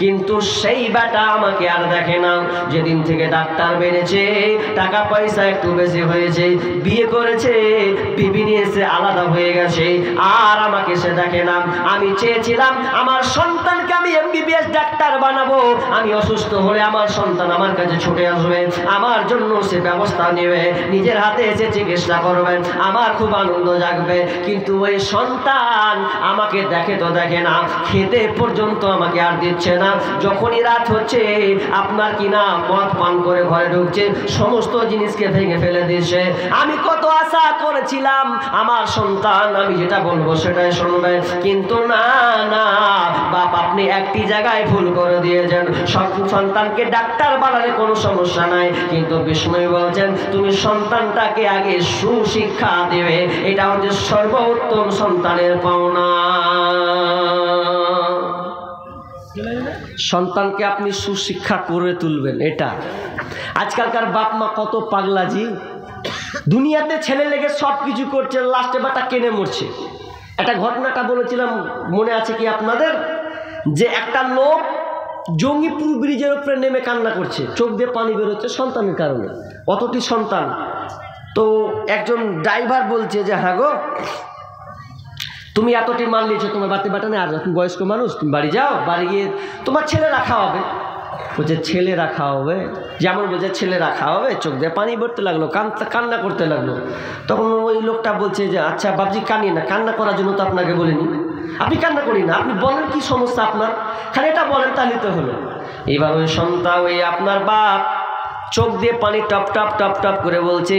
কিন্তু সেই বেটা আমাকে আর দেখে না। যেদিন থেকে ডাক্তার বেড়েছে, টাকা পয়সা একটু বেশি হয়েছে, বিয়ে করেছে, বিবি নিয়েছে, আলাদা হয়ে গেছে, আর আমাকে সে দেখে না। আমি চেয়েছিলাম আমার সন্তানকে আমি MBBS ডাক্তার বানাবো, আমি অসুস্থ হলে আমার সন্তান আমার কাছে ছুটে আসবে, আমার জন্য সে ব্যবস্থা নেবে, নিজের হাতে এসে চিকিৎসা করবেন, আমার খুব আনন্দ জাগবে। কিন্তু ওই সন্তান আমাকে দেখে তো দেখে না, খেতে পর্যন্ত আমাকে আর দিচ্ছে না। যখনই রাত হচ্ছে আপনার কিনা মদ পান করে ঘরে ঢুকছে, সমস্ত জিনিসকে ভেঙে ফেলে দিচ্ছে। আমি কত আশা করেছিলাম আমার সন্তান আমি যেটা বলবো সেটাই শুনবে, কিন্তু না না বাপ, আপনি একটি জায়গায় ভুল করে দিয়েছেন। সন্তানকে ডাক্তার বানালে কোনো সমস্যা নাই, কিন্তু বিষ্ণু বলছেন তুমি সন্তানটাকে আগে সুশিক্ষা দেবে, এটা হচ্ছে সর্বোত্তম সন্তানের পাওনা। সন্তানকে আপনি সুশিক্ষা করে তুলবেন, এটা আজকালকার বাপ মা কত পাগলাজি। দুনিয়াতে ছেলে লেগে সব কিছু করছে, লাস্টে বাটা কেনে মরছে। একটা ঘটনাটা বলেছিলাম, মনে আছে কি আপনাদের? যে একটা লোক জঙ্গিপুর ব্রিজের উপরে নেমে কান্না করছে, চোখ দিয়ে পানি বেরোচ্ছে সন্তানের কারণে, অতটি সন্তান। তো একজন ড্রাইভার বলছে যে হ্যাঁ গো, তুমি এতটি মাল নিয়েছো, তোমার বাড়িতে বাটা নেই, আর তুমি বয়স্ক মানুষ, তুমি বাড়ি যাও, বাড়ি গিয়ে তোমার ছেলে রাখা হবে। বলছে ছেলে রাখা হবে? যেমন বলছে ছেলে রাখা হবে, চোখ দিয়ে পানি পড়তে লাগলো, কান্না করতে লাগলো। তখন ওই লোকটা বলছে যে আচ্ছা বাবজি, কানিয়ে না, কান্না করার জন্য তো আপনাকে বলিনি, আপনি কান্না করি না, আপনি বলেন কি সমস্যা আপনার, খালি এটা বলেন, তাহলে তো হলো। এবার ওই সন্তান, ওই আপনার বাপ চোখ দিয়ে পানি টপ টপ টপ টপ করে বলছে,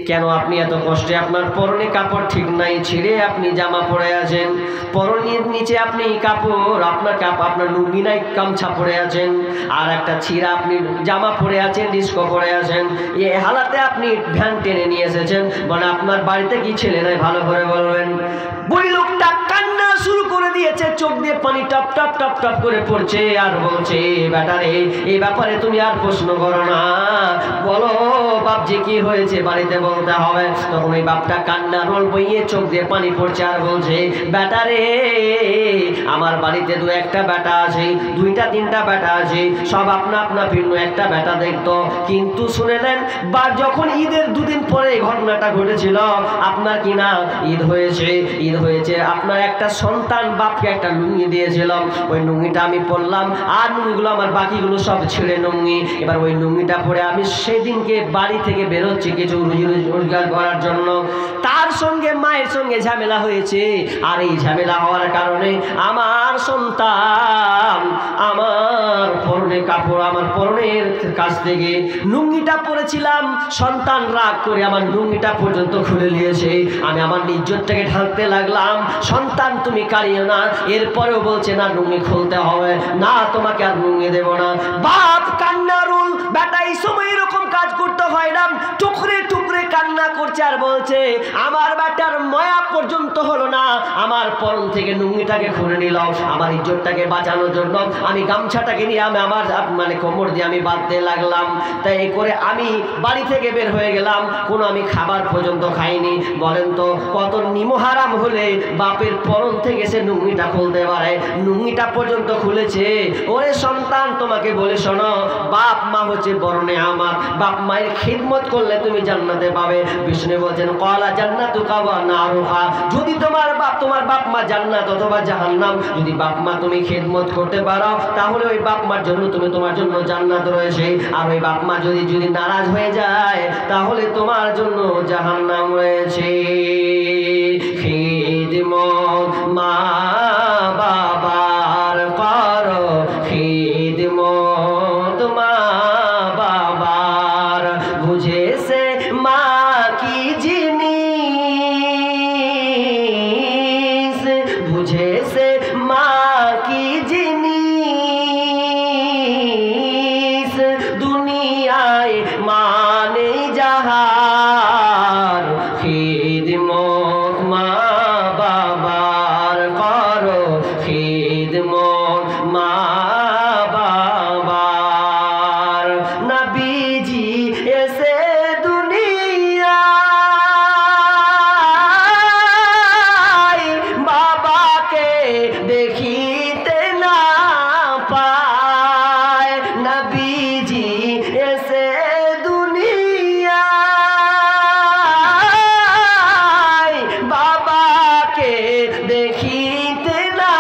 কেন আপনি এত কষ্টে, আপনার পরনে কাপড় ঠিক নাই, ছিঁড়ে আপনি জামা পরে আছেন, পরনের নিচে আপনি কাপড়, আপনার লুঙ্গি নাই, গামছা পরে আছেন, আর একটা ছিঁড়া আপনি জামা পরে আছেন, ডিস্কো পরে আছেন, এই হালাতে আপনি ভ্যান টেনে নিয়ে এসেছেন, মানে আপনার বাড়িতে কি ছেলে নাই, ভালো করে বলবেন। ওই লোকটা কান্না শুরু করে দিয়েছে, চোখ দিয়ে পানি টপ টপ টপ টপ করে পড়ছে, আর বলছে বেটারে এই ব্যাপারে তুমি আর প্রশ্ন করো না, বলো বাপজি কি হয়েছে, বাড়িতে বলতে হবে। তখন ওই বাপটা কান্না রোল বইয়ে চোখ দিয়ে পানি পড়ছে, আর বলছে বেটারে আমার বাড়িতে 2-1টা বেটা আছে, 2-3টা বেটা আছে, সব আপনা ভিন্ন, একটা বেটা দেখতো, কিন্তু শুনে নেন, বা যখন ঈদের 2 দিন পরে এই ঘটনাটা ঘটেছিল, আপনার কিনা ঈদ হয়েছে, আপনার একটা সন্তান বাপকে একটা লুঙ্গি দিয়েছিল, ওই লুঙ্গিটা আমি পরলাম, আর লুঙ্গিগুলো আমার বাকিগুলো সব ছেড়ে লুঙ্গি। এবার ওই লুঙ্গিটা পরে আমি সেদিনকে বাড়ি থেকে বেরোচ্ছি কিছু রোজগার করার জন্য, তার সঙ্গে মায়ের সঙ্গে ঝামেলা হয়েছে, আর এই ঝামেলা হওয়ার কারণে আমার সন্তান আমার পরনে কাপড়, আমার পরনের কাছ থেকে লুঙ্গিটা পরেছিলাম, সন্তান রাগ করে আমার লুঙ্গিটা পর্যন্ত খুলে নিয়েছে, আমি আমার ইজ্জতটাকে ঢাকতে লাগলাম, সন্তান তুমি কাড়িও না, এরপরেও বলছে না লুঙ্গি খুলতে হবে না, তোমাকে আর লুঙ্গি দেব না। বাপ কান্নারুল বেটা এই সময় এরকম কাজ করতে হয় না, টুকরে টুকরে কান্না করছে আর বলছে আমার বেটার মায়া পর্যন্ত হলো না, আমার পরন থেকে লুঙ্গিটাকে খুলে নিল, আমার ইজ্জতটাকে বাঁচানোর জন্য আমি গামছাটাকে নিয়ে আমি আমার মানে কোমর দিয়ে আমি বাঁধতে লাগলাম। তাই এই করে আমি বাড়ি থেকে বের হয়ে গেলাম, কোনো আমি খাবার পর্যন্ত খাইনি। বলেন তো কত নিমহারাম হলে বাপের পরন থেকে সে লুঙ্গিটা খুলতে পারে? লুঙ্গিটা পর্যন্ত খুলেছে। ওরে সন্তান, তোমাকে বলে শোনো, বাপ মা হচ্ছে বড় নেয়ামত, বাপ মায়ের খিদমত করলে তুমি জান্নাতে পাবে। বিষ্ণু বলছেন ক্বালা জান্নাতুকা ওয়া নারুহা, যদি তোমার বাপ মা জান্নাত অথবা জাহান্নাম, যদি বাপ মা তুমি খিদমত করতে পারো তাহলে ওই বাপ মার জন্য তোমার জন্য জান্নাত রয়েছে, আর ওই বাপ মা যদি নারাজ হয়ে যায় তাহলে তোমার জন্য জাহান্নাম রয়েছে। খিদমত মা বাবার করো, খিদমত মা বাবার, বুঝেছে মা কি জিনিস, বুঝেছে মা কি জিনিস, দুনিয়ায় মানে যাহার, খিদমত মা বাবার করো, খিদমত মা বাবার। নবীজি এসে দুনিয়ায় বাবাকে দেখিতে না পায়, নবীজি এসে দুনিয়ায় বাবাকে দেখিতে না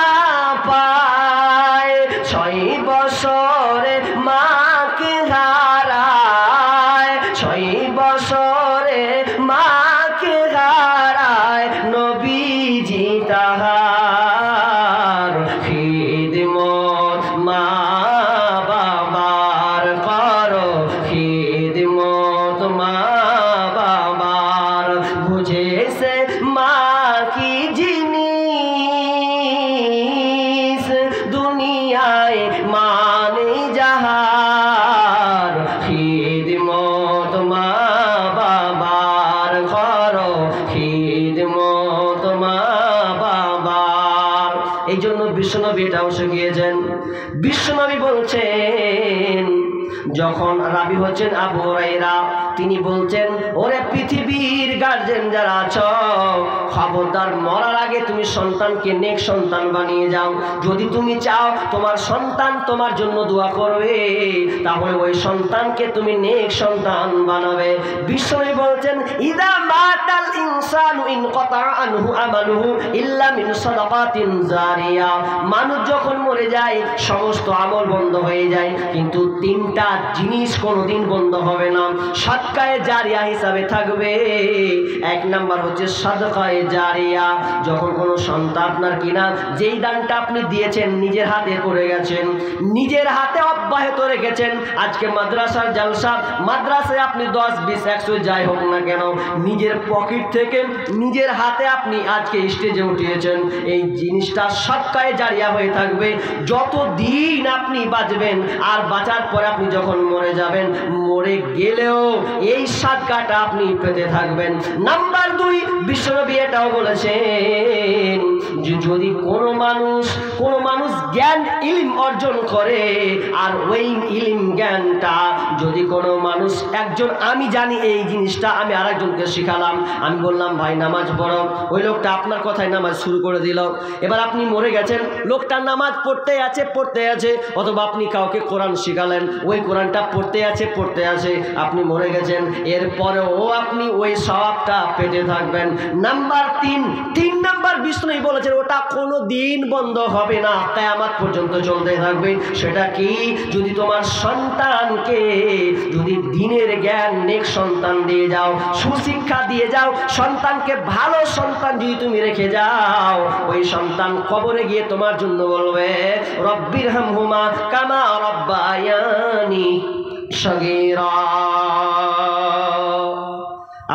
পায়, 6 বছরে মাকে হারায়, 6 বছরে মাকে হারায়, নবীজি তাহার খিদমত মা বাবার করো, খিদমত মা বাবার, বুঝেছে মা কি জিনিস, দুনিয়ায় মানে যাহার, খিদমত মা বাবার করো, খিদমত মা বাবার। এই জন্য বিশ্বনবী এটাও শিখিয়েছেন। বিশ্বনবী বলছেন, যখন রাবি হচ্ছেন আবু হুরায়রা, তিনি বলছেন ওরে পৃথিবীর গার্জেন যারা আছো, খবরদার মরার আগে তুমি সন্তানকে নেক সন্তান বানিয়ে যাও। যদি তুমি চাও তোমার সন্তান তোমার জন্য দোয়া করবে, তাহলে ওই সন্তানকে তুমি নেক সন্তান বানাবে। বিশ্বনবী বলছেন ইদা মাতাল ইনসানু ইনকাতা আনহু আমালুহু ইল্লা মিন সাদাকাতিন জারিয়া, মানুষ যখন মরে যায় সমস্ত আমল বন্ধ হয়ে যায়, কিন্তু 3টা জিনিস কোনোদিন বন্ধ হবে না, সাদকায়ে জারিয়া হিসাবে থাকবে। 1 নাম্বার হচ্ছে সাদকায়ে জারিয়া, যখন কোনো সন্তান আপনার কিনা যেই দানটা আপনি দিয়েছেন নিজের হাতে করে গেছেন, নিজের হাতে অব্যাহত রেখেছেন, আজকে মাদ্রাসার জালসা, মাদ্রাসায় আপনি 10, 20, 100 যাই হোক না কেন, নিজের পকেট থেকে নিজের হাতে আপনি আজকে স্টেজে উঠিয়েছেন, এই জিনিসটা সাদকায়ে জারিয়া হয়ে থাকবে যতদিন আপনি বাঁচবেন। আর বাঁচার পরে আপনি যখন মরে যাবেন, মরে গেলেও এই সাদকাটা আপনি পেতে থাকবেন। নাম্বার 2, বিশ্বনবী এটাও বলেছেন যে যদি কোনো মানুষ জ্ঞান ইলম অর্জন করে, আর ওই ইলম জ্ঞানটা যদি কোনো মানুষ একজন, আমি জানি এই জিনিসটা, আমি আরেকজনকে শিখালাম, আমি বললাম ভাই নামাজ পড়ো, ওই লোকটা আপনার কথায় নামাজ শুরু করে দিল, এবার আপনি মরে গেছেন, লোকটা নামাজ পড়তে আছে, অথবা আপনি কাউকে কোরআন শিখালেন, ওই কোরআনটা পড়তে আছে, আপনি মরে গেছেন, এরপরেও আপনি ওই সওয়াবটা পেতে থাকবেন। নাম্বার 3 নাম্বার বিষ্ণু বলেছেন ওটা কোনো দিন বন্ধ হবে না, কিয়ামত পর্যন্ত চলতে থাকবে। সেটা কি? যদি তোমার সন্তানকে যদি দ্বীনের জ্ঞান নেক সন্তান দিয়ে যাও, সুশিক্ষা দিয়ে যাও, সন্তানকে ভালো সন্তান যদি তুমি রেখে যাও, ওই সন্তান কবরে গিয়ে তোমার জন্য বলবে রব্বিরহামহুমা কামা রব্বায়ানি সগীরা।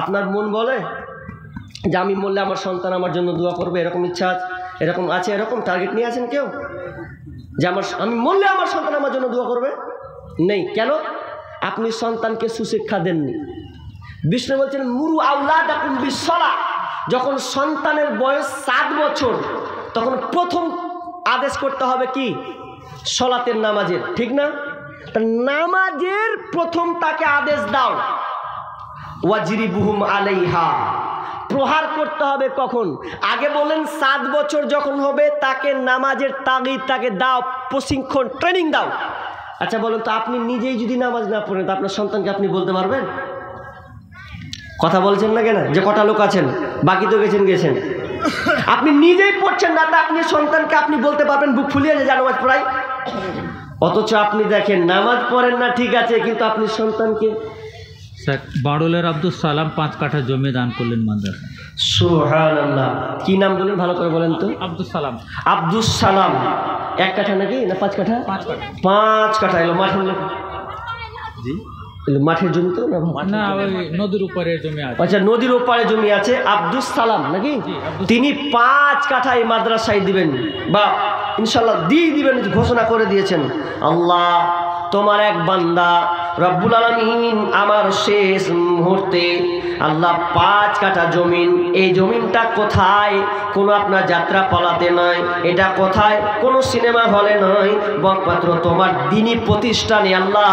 আপনার মন বলে যে আমি মরলে আমার সন্তান আমার জন্য দোয়া করবে, এরকম ইচ্ছা এরকম আছে, এরকম টার্গেট নিয়ে আছেন কেউ যে আমি মরলে আমার সন্তান আমার জন্য দোয়া করবে? নেই। কেন? আপনি সন্তানকে সুশিক্ষা দেননি। বিষ্ণু বলছেন মুরু আওলাদাকুম বিসসালাহ, যখন সন্তানের বয়স 7 বছর তখন প্রথম আদেশ করতে হবে কি? সলাতের, নামাজের, ঠিক না? তা নামাজের প্রথম তাকে আদেশ দাও। ওয়াজরিবুহুম আলাইহা, প্রহার করতে হবে কখন? আগে বলেন 7 বছর যখন হবে তাকে নামাজের তাগিদ, তাকে দাও, প্রশিক্ষণ, ট্রেনিং দাও। আচ্ছা বলুন তো, আপনি নিজেই যদি নামাজ না পড়েন তো আপনার সন্তানকে আপনি বলতে পারবেন? কথা বলছেন না কেন? যে কটা লোক আছেন, বাকি তো গেছেন। আপনি নিজেই পড়ছেন না, তা আপনি সন্তানকে আপনি বলতে পারবেন বুক ফুলিয়ে যে নামাজ পড়াই? অথচ আপনি দেখেন নামাজ পড়েন না ঠিক আছে, কিন্তু আপনি সন্তানকে। স্যার, বাড়লের আব্দুল সালাম 5 কাঠা জমি দান করলেন মাদ্রাসা। সুবহানাল্লাহ। কি নাম বলেন, ভালো করে বলেন তো? আব্দুল সালাম। আব্দুল সালাম। 1 কাঠা নাকি না 5 কাঠা? 5 কাঠা। 5 কাঠা। এলো মাঠের লোক? জি, এলো মাঠের জমি তো না, ওই নদীর উপরে জমি আছে। আচ্ছা, নদীর ওপারে জমি আছে। আব্দুল সালাম নাকি? তিনি 5 কাঠা এই মাদ্রাসায় দিবেন, বা ইনশাল্লাহ দিয়ে দিবেন, ঘোষণা করে দিয়েছেন। আল্লাহ, তোমার এক বান্দা রব্বুল আলামিন আমার শেষ মুহূর্তে আল্লাহ 5 কাঠা জমিন, এই জমিনটা কোথায়? কোনো আপনার যাত্রা পালাতে নয়, এটা কোথায়? কোনো সিনেমা হলে নয়, বকপাত্র তোমার দ্বীনি প্রতিষ্ঠানে আল্লাহ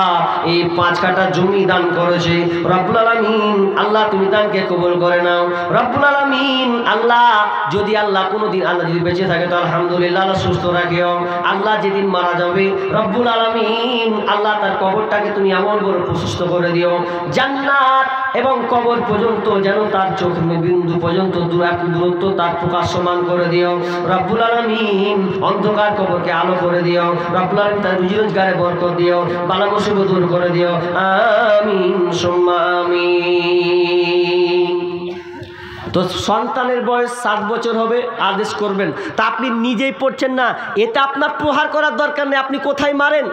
এই 5 কাঠা জমি দান করেছে। রব্বুল আলামিন আল্লাহ তুমি দানকে কবুল করে নাও। রব্বুল আলামিন আল্লাহ, যদি আল্লাহ কোনোদিন আল্লাহ যদি বেঁচে থাকে তো আলহামদুলিল্লাহ, আল্লাহ সুস্থ রাখিও। আল্লাহ যেদিন মারা যাবে রব্বুল আলামিন আল্লাহ তার কবরটাকে তুমি এমন বড় প্রশস্ত করে দিও, জান্নাত এবং কবর পর্যন্ত যেন তার চোখ বিন্দু পর্যন্ত দূরত্ব তার প্রকাশমান করে দিও। রব্বুল আলামিন অন্ধকার কবরকে আলো করে দিও। রব্বুল আলামিন তার রুজি রোজগারে বরকত দিও, বালা মুসিবত দূর করে দিও। আমিন সুম্মা আমিন। তো সন্তানের বয়স 7 বছর হবে, আদেশ করবেন। তা আপনি নিজেই পড়ছেন না, এটা আপনার প্রহার করার দরকার নেই। আপনি কোথায় মারেন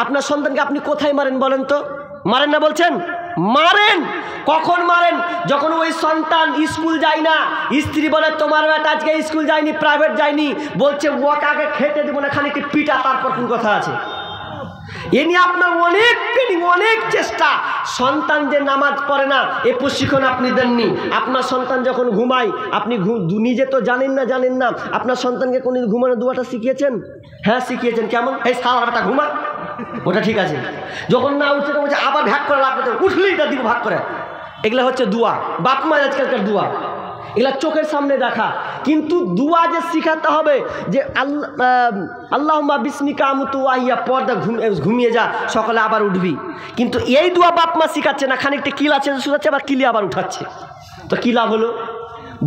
আপনার সন্তানকে? আপনি কোথায় মারেন বলেন তো? মারেন না বলছেন? মারেন। কখন মারেন? যখন ওই সন্তান স্কুল যায় না, স্ত্রী বলে তোমার বেটা আজকে স্কুল যায়নি, প্রাইভেট যায়নি, বলছে ওকে আগে খেতে দেবো না, খানিকটি পিটা, তারপর কোন কথা আছে? এ নিয়ে আপনার অনেক ট্রেনিং, অনেক চেষ্টা। সন্তান যে নামাজ পড়ে না এ প্রশিক্ষণ আপনি দেননি। আপনার সন্তান যখন ঘুমায়, আপনি নিজে তো জানেন না, আপনার সন্তানকে কোন ঘুমানো দুয়াটা শিখিয়েছেন? হ্যাঁ শিখিয়েছেন। কেমন? এই সারা বেটা ঘুমা, ওটা ঠিক আছে। যখন না উঠছে তখন বলছে আবার ভাগ করে লাগবে, উঠলেই এটা দিব ভাগ করে। এগুলো হচ্ছে দুয়া, বাপ মা আজকালকার দুয়া, এগুলা চোখের সামনে দেখা। কিন্তু দুয়া যে শিখাতে হবে যে আল্লাহুম্মা বিসমিকা আমুতু ওয়াহিয়া, পর্দা ঘুমিয়ে যা, সকালে আবার উঠবি। কিন্তু এই দুয়া বাপ মা শিখাচ্ছে না, খানিকটা কিলা চেঞ্জ শুনাচ্ছে, আবার কিলি আবার উঠাচ্ছে। তো কি লাভ হলো?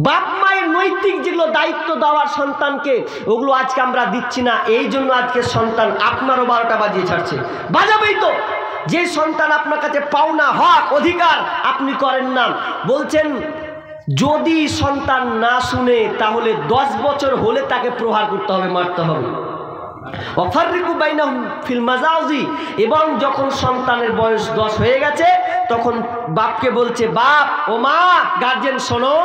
বাপ মায়ের নৈতিক যেগুলো দায়িত্ব দেওয়ার সন্তানকে, ওগুলো আজকে আমরা দিচ্ছি না। এই জন্য আজকে সন্তান আপনারও 12টা বাজিয়ে ছাড়ছে। বাজাবেই তো, যে সন্তান আপনার কাছে পাওনা, হক, অধিকার আপনি করেন না। বলছেন যদি সন্তান না শুনে তাহলে 10 বছর হলে তাকে প্রহার করতে হবে, মারতে হবে। ওয়াফাররিকু বাইনাহুম ফিল মাজাজি, এবং যখন সন্তানের বয়স 10 হয়ে গেছে তখন বাপকে বলছে, বাপ ও মা, গার্জেন শোনো,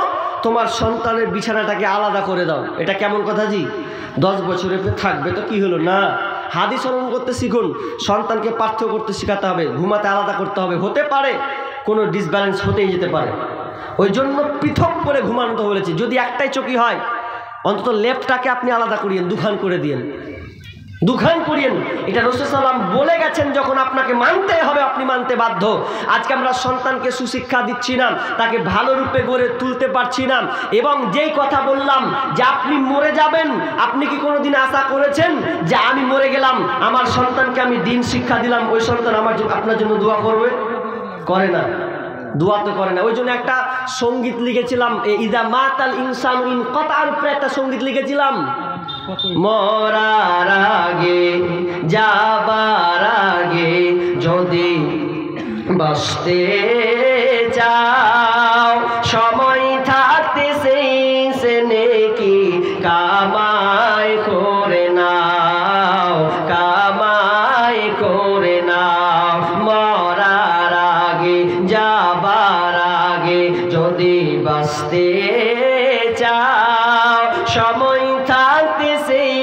তোমার সন্তানের বিছানাটাকে আলাদা করে দাও। এটা কেমন কথা জি? 10 বছরে থাকবে তো কি হলো না? হাদিস অনুসরণ করতে শিখুন, সন্তানকে পার্থক্য করতে শেখাতে হবে, ঘুমাতে আলাদা করতে হবে। হতে পারে কোনো ডিসব্যালেন্স হতেই যেতে পারে, ওই জন্য পৃথক করে ঘুমানো বলেছি। যদি একটাই চোখই হয় অন্তত লেফটটাকে আপনি আলাদা করিয়েন, দুখান করে দিয়েন, দুখান করিয়েন। এটা রাসূল সাল্লাল্লাহু আলাইহি ওয়াসাল্লাম বলে গেছেন, যখন আপনাকে মানতে হবে আপনি মানতে বাধ্য। আজকে আমরা সন্তানকে সুশিক্ষা দিচ্ছি না, তাকে ভালো রূপে গড়ে তুলতে পারছি না। এবং যেই কথা বললাম যে আপনি মরে যাবেন, আপনি কি কোনোদিন আশা করেছেন যে আমি মরে গেলাম, আমার সন্তানকে আমি দিন শিক্ষা দিলাম, ওই সন্তান আমার আপনার জন্য দোয়া করবে? করে না, দোয়া তো করে না। ওই জন্য একটা সঙ্গীত লিখেছিলাম, ইদা মাতাল ইনসান ইন কতার উপরে একটা সঙ্গীত লিখেছিলাম, মরার আগে যাবার আগে যদি বাঁচতে চাও, সময় থাকতে সেই নেকি কামাই করে নাও, কামাই করে নাও। মরার আগে যাবার আগে যদি বাঁচতে চাও, সময় থাকতে সেই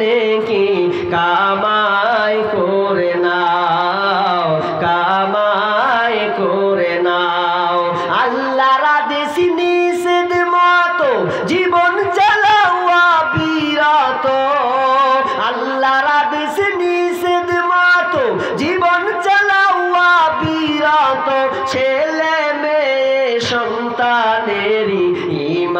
নেকি কামাই করে নাও, কামাই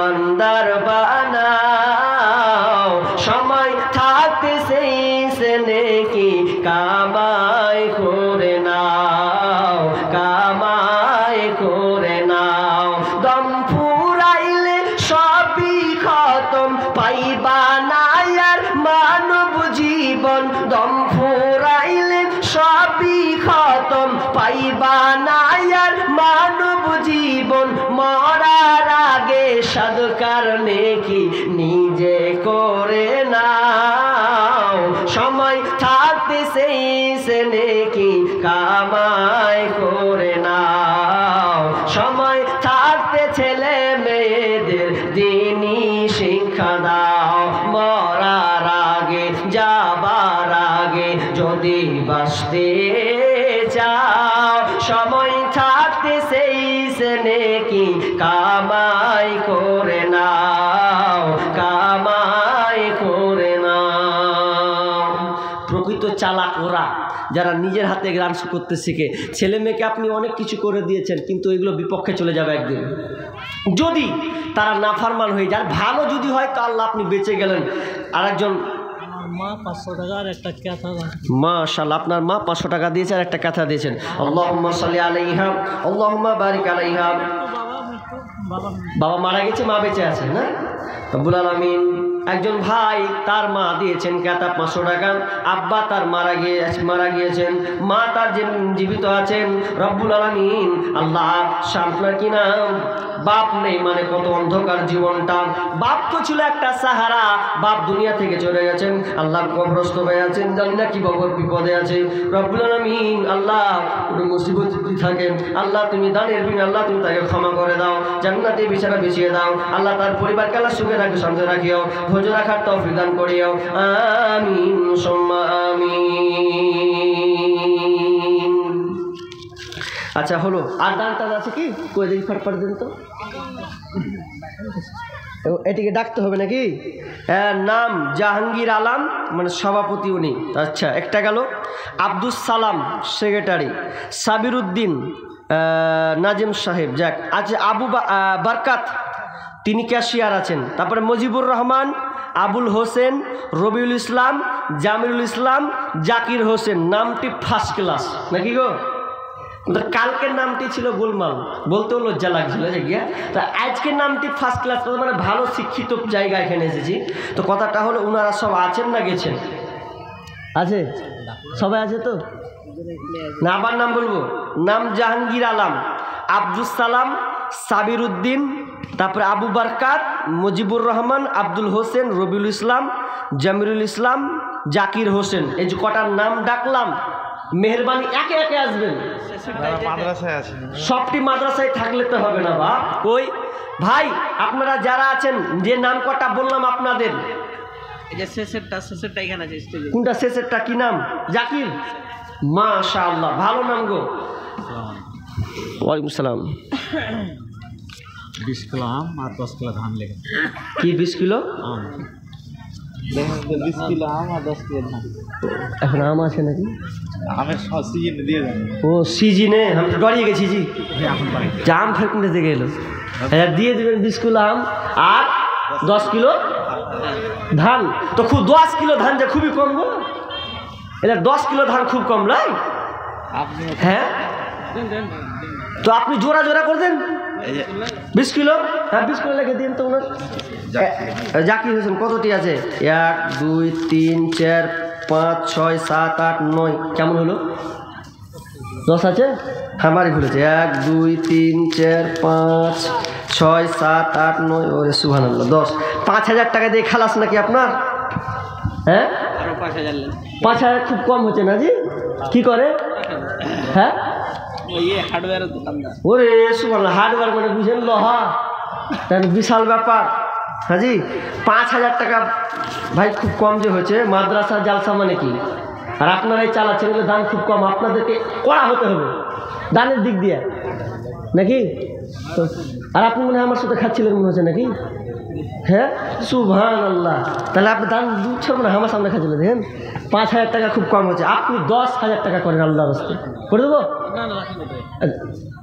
ইমানদার বানাও, সময় থাকতে সেই সে নেকি কামাই করে নাও, কামাই করে নাও। দম ফুরাইলে সবই খতম, পাইবা না আর মানব জীবন। দম ফুরাইলে সবই খতম, পাইবা না আর মানব জীবন। মরার আগে সাধকার নেকি নিজে করে নাও, সময় থাকতে সেই সে নেকি কামাই করে নাও। সময় থাকতে ছেলে মেয়েদের দিনই শিক্ষা দাও, মরার আগে যাবার আগে যদি বাঁচতে চাও। সময় থাকতে সেই সে নেকি কামাই করে নাও, কামাই করে নাও। প্রকৃত চালাক ওরা যারা নিজের হাতে গান করতে শিখে। ছেলে মেয়েকে আপনি অনেক কিছু করে দিয়েছেন, কিন্তু এগুলো বিপক্ষে চলে যাবে একদিন যদি তারা নাফরমান হয়ে যায়। ভালো যদি হয় তো আল্লাহ আপনি বেঁচে গেলেন। আরেকজন মা 500 টাকা আর একটা কথা, মাশাআল্লাহ, আপনার মা 500 টাকা দিয়েছে আর একটা কথা দিয়েছেন। আল্লাহুম্মা সাল্লি আলাইহা, আল্লাহুম্মা বারিক আলাইহা। বাবা মারা গেছে, মা বেঁচে আছে না? রব্বুল আলামিন। একজন ভাই তার মা দিয়েছেন কেতা 500 টাকা, আব্বা তার মারা গিয়েছেন, মা তার জীবিত আছেন। রব্বুল আলামিন আল্লাহ আপনার কি নাম বাপ নেই, মানে কত অন্ধকার জীবনটা। বাপ তো ছিল একটা সাহারা, বাপ দুনিয়া থেকে চলে গেছেন, আল্লাহ কবরস্থ হয়ে আছেন, জানি না কি বিপদে আছে। রব্বুল আলামিন আল্লাহ কোনো মুসিবত যদি থাকে আল্লাহ তুমি দানের বিন আল্লাহ তুমি তাকে ক্ষমা করে দাও, জান্নাতে বিছানা বিছিয়ে দাও। আল্লাহ তার পরিবারকে আল্লাহ সুখে রাখে, শান্তি রাখিও, ধৈর্য রাখার তৌফিক দান করিও। আমিন সুম্মা আমিন। আচ্ছা হলো, আর দান টান আছে কি? কই দেখি ফটফট দিন তো। এটিকে ডাকতে হবে নাকি? নাম জাহাঙ্গীর আলম, মানে সভাপতি উনি। আচ্ছা একটা গেল। আব্দুস সালাম সেক্রেটারি, সাবির উদ্দিন নাজিম সাহেব, যাক। আচ্ছা আবু বারকাত তিনি ক্যাশিয়ার আছেন। তারপরে মুজিবুর রহমান, আবুল হোসেন, রবিউল ইসলাম, জামিরুল ইসলাম, জাকির হোসেন। নামটি ফার্স্ট ক্লাস নাকি গো? কালকের নামটি ছিল গোলমাল, বলতেও লজ্জা লাগছিল যে গিয়া। তো আজকের নামটি ফার্স্ট ক্লাস, মানে ভালো শিক্ষিত জায়গা এখানে এসেছি। তো কথাটা হলো ওনারা সব আছেন না গেছেন? আছে, সবাই আছে তো না? আবার নাম বলবো। নাম জাহাঙ্গীর আলম, আব্দুস সালাম, সাবির উদ্দিন, তারপরে আবু বারকাত, মুজিবুর রহমান, আব্দুল হোসেন, রবিউল ইসলাম, জামিরুল ইসলাম, জাকির হোসেন। এই যে কটার নাম ডাকলাম, মেহরবানি একে একে আসবেন। মাদ্রাসায় আছে, সবটি মাদ্রাসায় থাকলে তো হবে না বা কই ভাই। আপনারা যারা আছেন, যে নাম কটা বললাম আপনাদের, এখানে আছে। কোনটা শেষেরটা? কি নাম? জাকির। মাশাআল্লাহ, ভালো নাম গো। ওয়ালাইকুম সালাম। 20 কিলো আম আর 10 কিলো ধান লেগে। কি 20 কিলো আম? 20 কিলো আম আর 10 কিলো ধান। এখন আম আছে নাকি? আমের সিজন দিয়ে দেন। ও সিজনে আমি তো ডরিয়ে গেছি জি। জাম ফেকুনে থেকে এলো। দিয়ে দেবেন 20 কিলো আম আর 10 কিলো ধান। তো খুব 10 কিলো ধান যে খুবই কম গো। এটা 10 কিলো ধান খুব কম লাই। হ্যাঁ তো আপনি জোড়া জোড়া করে দেন 20 কিলো। হ্যাঁ 20 কিলো লেখে দিন তো ওনার। জাকির হোসেন কতটি আছে? 1 2 3 4 5 6 7 8 9। কেমন হলো? 10 আছে? হ্যাঁ বাড়ি খুলেছে। 1 2 3 4 5 6 7 8 9। ওরে সুবহানাল্লাহ, 10। 5000 টাকা দিয়ে খালাস নাকি আপনার? হ্যাঁ 5000 খুব কম হচ্ছে না জি? কি করে? হ্যাঁ ওরে সুবহানাল্লাহ, হার্ডওয়্যার মানে বুঝেন লোহা, তার বিশাল ব্যাপার। হাজি 5000 টাকা ভাই খুব কম যে হয়েছে। মাদ্রাসা জালসা মানে কি? আর আপনারাই চালাচ্ছেন, এগুলো দান খুব কম। আপনাদেরকে কড়া হতে হবে দানের দিক দিয়ে নাকি? তো আর আপনি মনে হয় আমার সাথে খাচ্ছিলেন মনে হচ্ছে নাকি? হ্যাঁ, সুবহানাল্লাহ। তাহলে আপনি দান দিচ্ছেন না, আমার সামনে খাচ্ছিলেন। দেখেন 5,000 টাকা খুব কম হচ্ছে, আপনি 10,000 টাকা করেন আল্লাহর রাস্তায়, করে দেবো?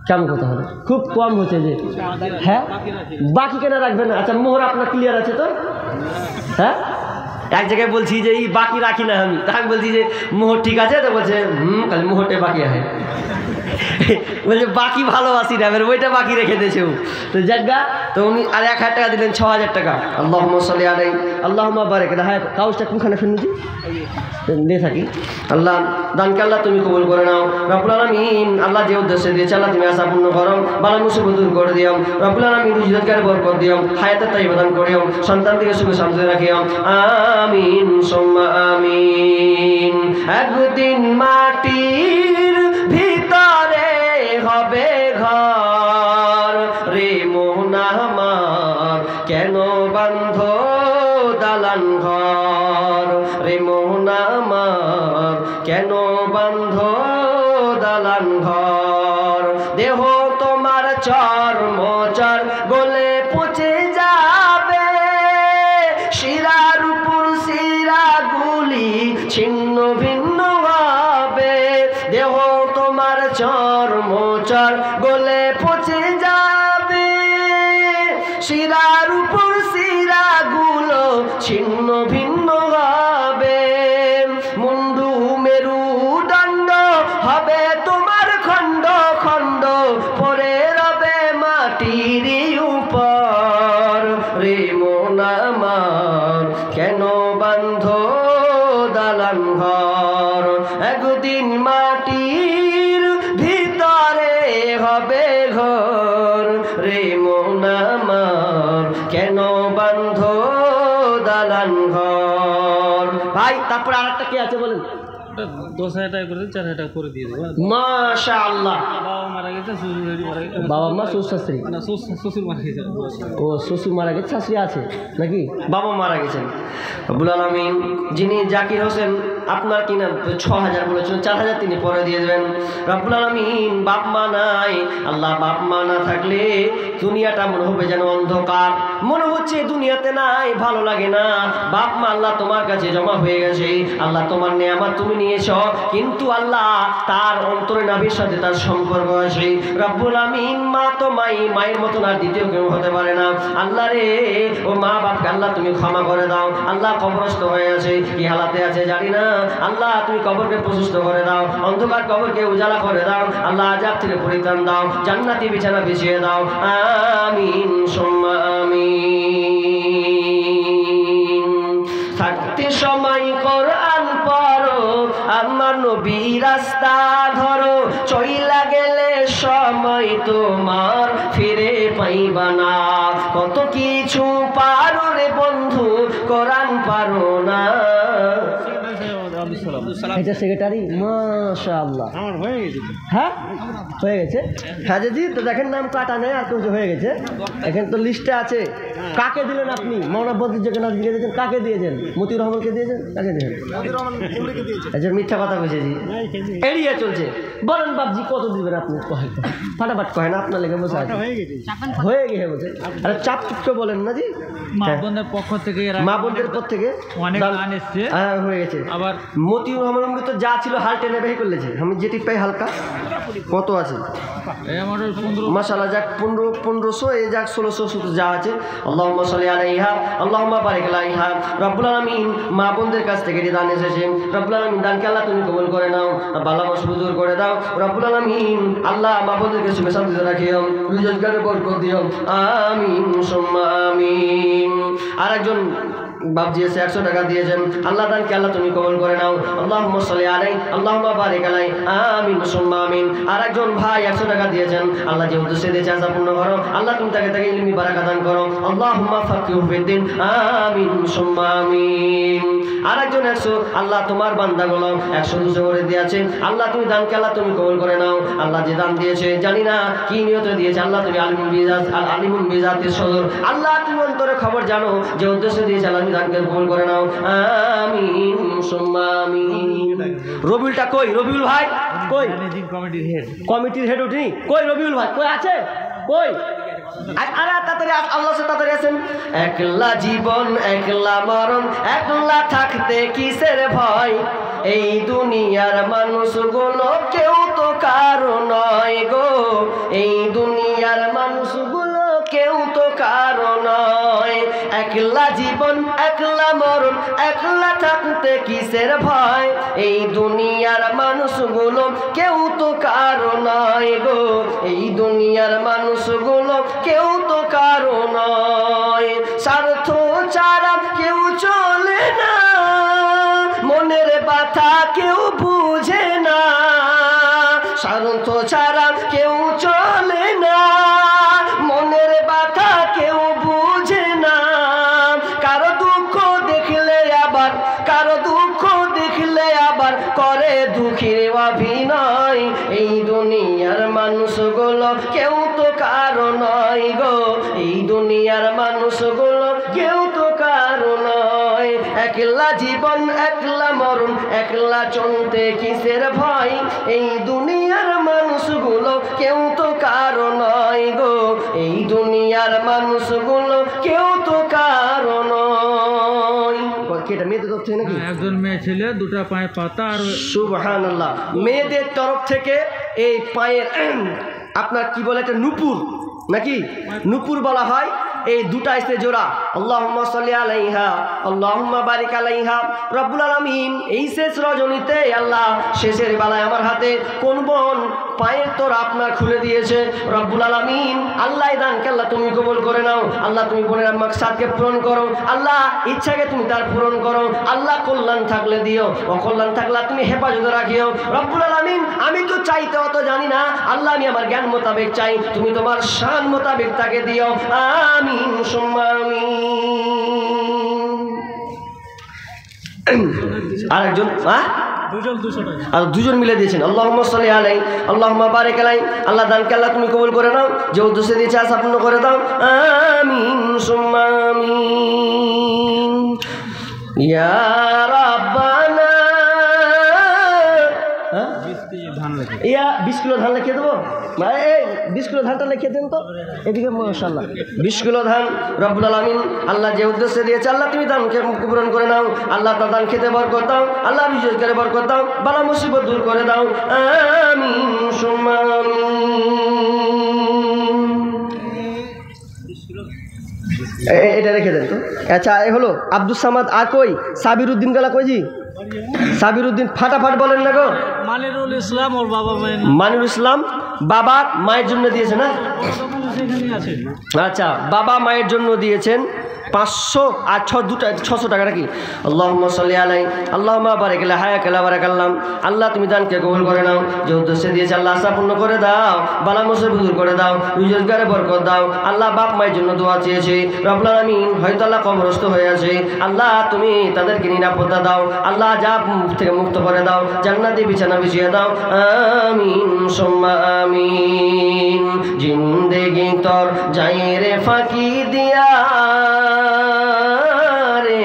কেমন কথা হলো, খুব কম হচ্ছে যে। হ্যাঁ, বাকি কেন রাখবেন? আচ্ছা, মোহর আপনার ক্লিয়ার আছে তো? হ্যাঁ, এক জায়গায় বলছি যে এই বাকি রাখি না আমি, তা আমি বলছি যে মোহর ঠিক আছে, তো বলছে তাহলে মোহরটাই বাকি আছে। বলছে বাকি ভালোবাসি না, এবার ওইটা বাকি রেখে দিয়েছে ও। তো জায়গা তো উনি আর 1,000 টাকা দিলেন, 6,000 টাকা। আল্লাহুম্মা সাল্লি আলাইহি আল্লাহুম্মা বারিক। হ্যাঁ, কাগজটা কোনখানে ফেলুছি দিয়ে থাকি। আল্লাহ দানকে আল্লাহ তুমি কবুল করে নাও রব্বুল আলামিন। আল্লাহ যে উদ্দেশ্যে দিয়েছে আল্লাহ তুমি আশা পূর্ণ করো, বালা মুসিবত দূর করে দিও রব্বুল আলামিন। রুজি রোজগারে বরকত দিও, হায়াতে তাইয়্যিবা দান করিও, সন্তান থেকে সুখে শান্তিতে রাখিও, আমিন সুম্মা আমিন। একদিন মাটির ভিতরে হবে ঘর রে মন আমার, কেন বান্ধ দালান ঘর রে মন আমার, কেন বান্ধ দালান ঘর। দেহ তোমার চর্মচর গলে পচে যাবে, শিরার উপর শিরাগুলি ছিন্ন ভিন্ন হবে। দেহ তোমার চর্মচর গলে পচে যাবে, শিরার উপর শিরাগুলো ছিন্ন ভিন্ন হবে। মুন্ডু মেরুদণ্ড হবে তোমার খণ্ড খণ্ড, পড়ে রবে মাটির উপর রে মন আমার, কেন বান্ধ দালান ঘর। একদিন মাটির ভিতরে হবে ঘর রে মন আমার, কেন বান্ধ দালান ঘর। ভাই তারপরে আরেকটা কি আছে বলেন? 10,000 টাকা করে 4,000 টাকা করে দিয়ে দেবো। মাশাআল্লাহ। বাবা মারা গেছে, শ্বশুর মারা গেছে। বাবা মা শ্বশুর শাশুড়ি? না, শ্বশুর মারা গেছে। ও শ্বশুর মারা গেছে, শাশুড়ি আছে নাকি? বাবা মারা গেছেন। রব্বুল আলামিন যিনি জাকির হোসেন আপনার কিনা 6,000 বলেছেন, 4,000 তিনি পরে দিয়ে দেবেন। রব্বুল আলামিন বাপ মা নাই, আল্লাহ বাপ মা না থাকলে দুনিয়াটা মনে হবে যেন অন্ধকার, মনে হচ্ছে দুনিয়াতে নাই, ভালো লাগে না। বাপ মা আল্লাহ তোমার কাছে জমা হয়ে গেছে, আল্লাহ তোমার নেয়ামত তুমি নিয়েছ, কিন্তু আল্লাহ তার অন্তরে নাভির সাথে তার সম্পর্ক আছে। রব্বুল আমিন মা তো মায়ের মতন আর দ্বিতীয় কেউ হতে পারে না। আল্লাহ রে, ও মা বাপকে আল্লাহ তুমি ক্ষমা করে দাও। আল্লাহ কবরস্থ হয়ে আছে, কি হালাতে আছে জানি না, আল্লাহ তুমি কবরকে প্রশস্ত করে দাও, অন্ধকার কবরকে উজালা করে দাও। আল্লাহ আযাব থেকে পরিত্রাণ দাও, জান্নাতি বিছানা বিছিয়ে দাও, আমিন সুম্মা আমিন। থাকতে সময় কোরআন পড়ো, আমার নবী রাস্তা ধরো, চইলা গেলে সময় তোমার ফিরে পাইবা না। কত কিছু পারো রে বন্ধু, কোরআন পারো না। এটা সেক্রেটারি, মাশাআল্লাহ। আমার হয়ে গেছে। হ্যাঁ হয়ে গেছে। হ্যাঁ জি, তো দেখেন নাম কাটা নেই আর কিছু হয়ে গেছে, এখানে তো লিস্টে আছে। কাকে দিলেন আপনি? মৌলানা বদরুজ্জামান নাজমীকে দিয়েছেন, কাকে দিয়েছেন? মতিউর রহমানকে দিয়েছেন, কাকে দিয়েছেন? আচ্ছা মিথ্যা কথা বলছেছি, এড়িয়ে চলছে। বলেন বাবজি কত দিবেন আপনি? ফাটাফাট কহেন, আপনার লেগে বসে আছে। হয়ে গেছে বলছে। আরে চাপ চুপকে বলেন না জি। মা বোনদের পক্ষ থেকে, মা বোনদের পক্ষ থেকে অনেক গান এসছে। হ্যাঁ হয়ে গেছে। আবার মতিউর রহমান তো যা ছিল হাল টেনে বের করলেছে, আমি যেটি পাই হালকা কত আছে আমার 15 মাশাআল্লাহ, যাক 1500 এই যাক 1600 যা আছে। আল্লাহুম্মা সাল্লি আলাইহা আল্লাহুম্মা বারিক আলাইহা। রব্বুল আলামিন মা বোনদের কাছ থেকে যে দান এসেছে, রব্বুল আলামিন দানকে আল্লাহ তুমি কবুল করে নাও, বালা মুসিবত দূর করে দাও। রব্বুল আলামিন আল্লাহ মা বোনদেরকে সুখে শান্তিতে রাখিও, রোজগারে বরকত দিও, আমিন সুম্মা আমিন। আরেকজন বাবজি এসে 100 টাকা দিয়েছেন, আল্লাহ দানকে আল্লাহ তুমি কবুল করে নাও, আল্লাহুম্মা সাল্লি আলাইহি আল্লাহুম্মা বারিক আলাইহি, আমিন সুম্মা আমিন। আরেকজন ভাই 100 টাকা দিয়েছেন, আল্লাহ যে উদ্দেশ্যে দিয়েছে আশা পূর্ণ করো, আল্লাহ তুমি তাকে ইলমি বারাকাত দান করো, আল্লাহুম্মা ফাকিহু ফিদ্দিন, আমিন সুম্মা আমিন। আরেকজন 100, আল্লাহ তোমার বান্দাগুলো 100 করে দিয়েছে, আল্লাহ তুমি দানকে আল্লাহ তুমি কবুল করে নাও। আল্লাহ যে দান দিয়েছে জানি না কি নিয়তে দিয়েছে, আল্লাহ তুমি আলিমুন বিজাতিস সদর, আল্লাহ তুমি অন্তরে খবর জানো, যে উদ্দেশ্যে দিয়েছে আল্লাহ দানকে কবুল করে নাও, আমিন সুম্মা আমিন। রবিউলটা কই? রবিউল ভাই কই? ম্যানেজিং কমিটির হেড। কমিটির হেড উঠি কই? রবিউল ভাই কই আছে? কই আরে তাড়াতাড়ি আল্লাহ তাড়াতাড়ি আছেন। একলা জীবন একলা মরণ, একলা থাকতে কিসের ভয়, এই দুনিয়ার মানুষগুলো কেউ তো কারো নয় গো, এই দুনিয়ার মানুষগুলো কেউ তো কারো নয়। একলা জীবন একলা মরণ, একলা থাকতে কিসের ভয়, এই দুনিয়ার মানুষগুলো কেউ তো কারো নয় গো, এই দুনিয়ার মানুষগুলো কেউ তো কারো নয়। স্বার্থ ছাড়া কেউ চলে না, মনের ব্যথা কেউ বুঝে না, স্বার্থ ছাড়া কেউ চলে না, মনের ব্যথা কেউ বুঝে না। কারো দুঃখ দেখলে আবার, কারো দুঃখ দেখলে আবার করে দুঃখের অভিনয়, এই দুনিয়ার মানুষগুলো কেউ তো কারো নয় গো, এই দুনিয়ার মানুষগুলো কেউ তো কারো নয়। একলা জীবন একলা মরণ, একলা চলতে কিসের ভয়, এই দুনিয়ার মানুষগুলো কেউ তো কারো নয় গো, এই দুনিয়ার মানুষগুলো কেউ তো কারো নয়। এটা মেয়েদের তরফ থেকে নাকি? একজন মেয়ে ছেলে, দুটা পায়ে পাতা আর সুবহানাল্লাহ। মেয়েদের তরফ থেকে এই পায়ের আপনার কি বলে এটা নুপুর নাকি, নুপুর বলা হয়, এই দুটা এসে জোড়া। আল্লাহুম্মা সাল্লি আলাইহা আল্লাহুম্মা বারিক আলাইহা। রব্বুল আলামিন এই শেষ রজনীতে আল্লাহ শেষের বেলায় আমার হাতে কোন বোন পায়ের তোর আপনার খুলে দিয়েছে, রব্বুল আলামিন আল্লাহ দানকে আল্লাহ তুমি কবুল করে নাও, আল্লাহ তুমি বোনের মাকসাদকে পূরণ করো, আল্লাহ ইচ্ছাকে তুমি তার পূরণ করো, আল্লাহ কল্যাণ থাকলে দিও, অকল্যাণ থাকলে তুমি হেফাজতে রাখিও। রব্বুল আলামিন আমি তো চাইতে অত জানি না, আল্লাহ আমি আমার জ্ঞান মোতাবেক চাই, তুমি তোমার শান মোতাবেক তাকে দিও। আমিন সুম্মা আমিন। আরেকজন আর দুজন মিলে দিয়েছেন। আল্লাহুম্মা সাল্লি আলাইহি আল্লাহুম্মা বারিক আলাইহি। আল্লাহ দানকে আল্লাহ তুমি কবুল করে নাও, যে উদ্দেশ্যে দিয়েছে আশা পূর্ণ করে দাও। আমিন সুম্মা আমিন। ইয়া রাব্বানা। ইয়া 20 কিলো ধান লিখে দেবো, এই 20 কিলো ধানটা লিখে দেন তো এদিকে, মাশাআল্লাহ 20 কিলো ধান রব্বুল আলামিন আল্লাহ যে উদ্দেশ্যে দিয়েছে আল্লাহ তুমি দানকে পূরণ করে নাও, আল্লাহ তার দান খেতে বরকত দাও, আল্লাহ বিশেষ করে বরকত দাও, বালা মুসিবত দূর করে দাও। আমিন সুম্মা আমিন। এটা রেখে দেন তো। আচ্ছা এ হলো আব্দুল সামাদ। আর কই সাবির উদ্দিন গেলা কইজি? সাবির উদ্দিন ফাটাফাট বলেন না গো। মানিরুল ইসলাম ওর বাবা মায়ের মানিরুল ইসলাম বাবা মায়ের জন্য দিয়েছে না? আচ্ছা বাবা মায়ের জন্য দিয়েছেন 500 আর 600 টাকা নাকি? আল্লাহুম্মা সাল্লি আলাইহি আল্লাহুম্মা বারিক আলা হায়াকালা বারাকাল্লাম। আল্লাহ তুমি দানকে কবুল করে নাও, যে উদ্দেশ্যে দিয়েছে আল্লাহ আশা পূর্ণ করে দাও, বালা মুসিবত দূর করে দাও, রোজগারে বরকত দাও। আল্লাহ বাপ মায়ের জন্য দোয়া চেয়েছে, রব্বুল আলামিন হয়তো আল্লাহ কবরস্থ হয়ে আছে, আল্লাহ তুমি তাদেরকে নিরাপত্তা দাও, আল্লাহ আযাব থেকে মুক্ত করে দাও, জান্নাতে বিছানা বিছিয়ে দাও। আমিন সুম্মা আমিন। জিন্দেগি তোর যাই রে ফাঁকি দিয়া রে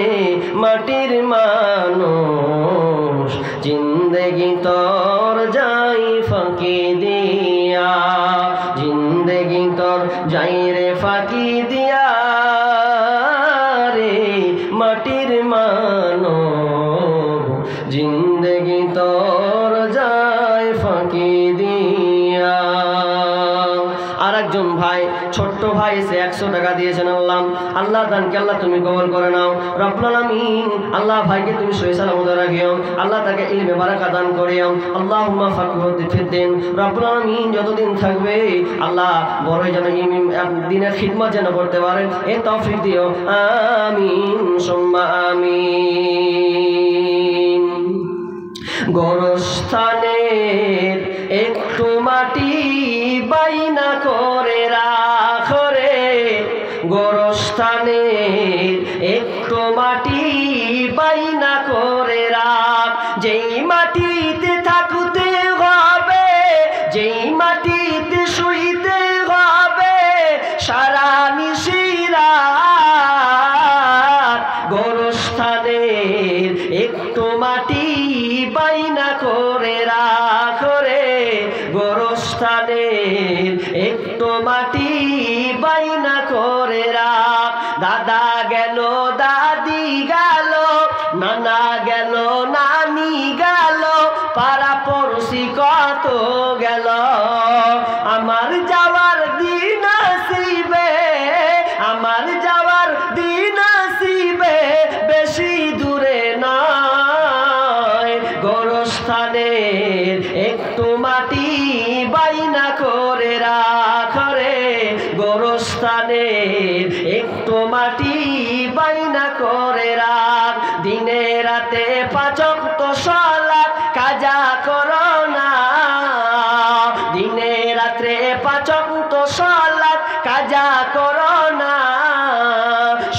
মাটির মানুষ, জিন্দেগি তোর যাই ফাঁকি দিয়া, জিন্দেগি তোর যাই রে ফাঁকি দিয়া রে মাটির মানুষ, জিন্দেগি তোর যাই ফাঁকি দিয়া। আর একজন ভাই ছোট্ট ভাই সে 100 টাকা দিয়েছেন। আল্লাহ আল্লাহ দানকে আল্লাহ তুমি কবুল করে নাও, রব্বুল আলামিন আল্লাহ ভাইকে তুমি সহি সালামতে রাখিও, আল্লাহ তাকে ইলমে বারাকা দান করিও। আল্লাহুম্মা ফাকিহু ফিদ্দিন। রব্বুল আলামিন যতদিন থাকবে আল্লাহ বড়ই যেন দিনের খিদমত যেন করতে পারেন, এই তৌফিক দিও। আমিন সুম্মা আমিন। গোরস্থানের একটু মাটি বাইনা করে রাখো রে, গোরস্থানের একটু মাটি বাইনা করে রাখ, যেই মাটিতে থাকতে হবে, যেই মাটিতে শুইতে হবে সারা নিশিরা, গোরস্থানের একটু মাটি বাইনা করে রাখো রে, গোরস্থানের একটু মাটি দাদা গেল, দাদি গেল, নানা গেল, নানি গেল, পাড়া পড়শি কত গেল। আমার যাওয়ার দিন আসিবে, আমার যাওয়ার দিন আসিবে, বেশি দূরে নয়। গোরস্থানের একটু মাটি বাইনা করে রাখ রে, গোরস্থানের একটু মাটি বাইনা করে রাখ। দিনে রাতে 5 ওয়াক্ত সালাত কাজা করো না, দিনে রাত্রে 5 ওয়াক্ত সালাত কাজা করো না।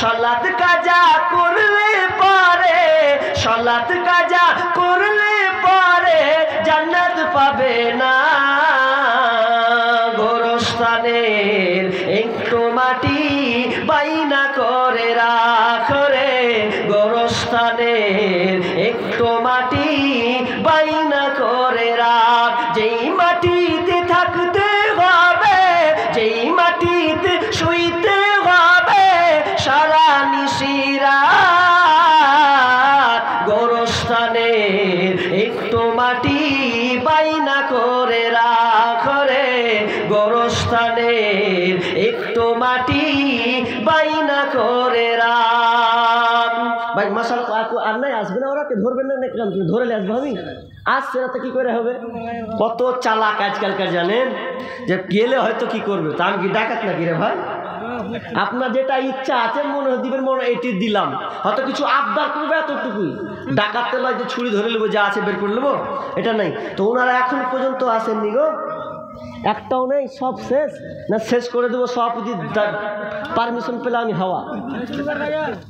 সালাত কাজা করলে পরে, সালাত কাজা করলে পরে জান্নাত পাবে না। গোরস্থানের একটু মাটি বাইনা করে রাখ রে, গোরস্থানের একটু মাটি বাইনা করে রাখ। যেই মাটিতে থাকতে হবে, যেই মাটিতে শুইতে হবে সারা নিশিরাত, গোরস্থানের একটু মাটি বাইনা করে রাখ রে, গোরস্থানের একটু মাটি বাইনা করে রাখ। ভাই মাশাআল্লাহ, আর নাই আসবে না, ওরা কে ধরবেন না, ধরে আসবে আমি আসছে না তো কি করে হবে? কত চালাক আজকালকার জানেন, যে গেলে হয়তো কি করবে, তা আমি কি ডাকাত নাকি রে ভাই? আপনার যেটা ইচ্ছা আছে মনে দিবেন, মনে এটি দিলাম, হয়তো কিছু আবদার করবে এতটুকুই। ডাকাততে লয় যে ছুরি ধরে নেবো, যা আছে বের করে নেবো, এটা নাই। তো ওনারা এখন পর্যন্ত আসেননি গো, একটাও নেই, সব শেষ না, শেষ করে দেবো সভাপতি পারমিশন পেলে আমি হাওয়া।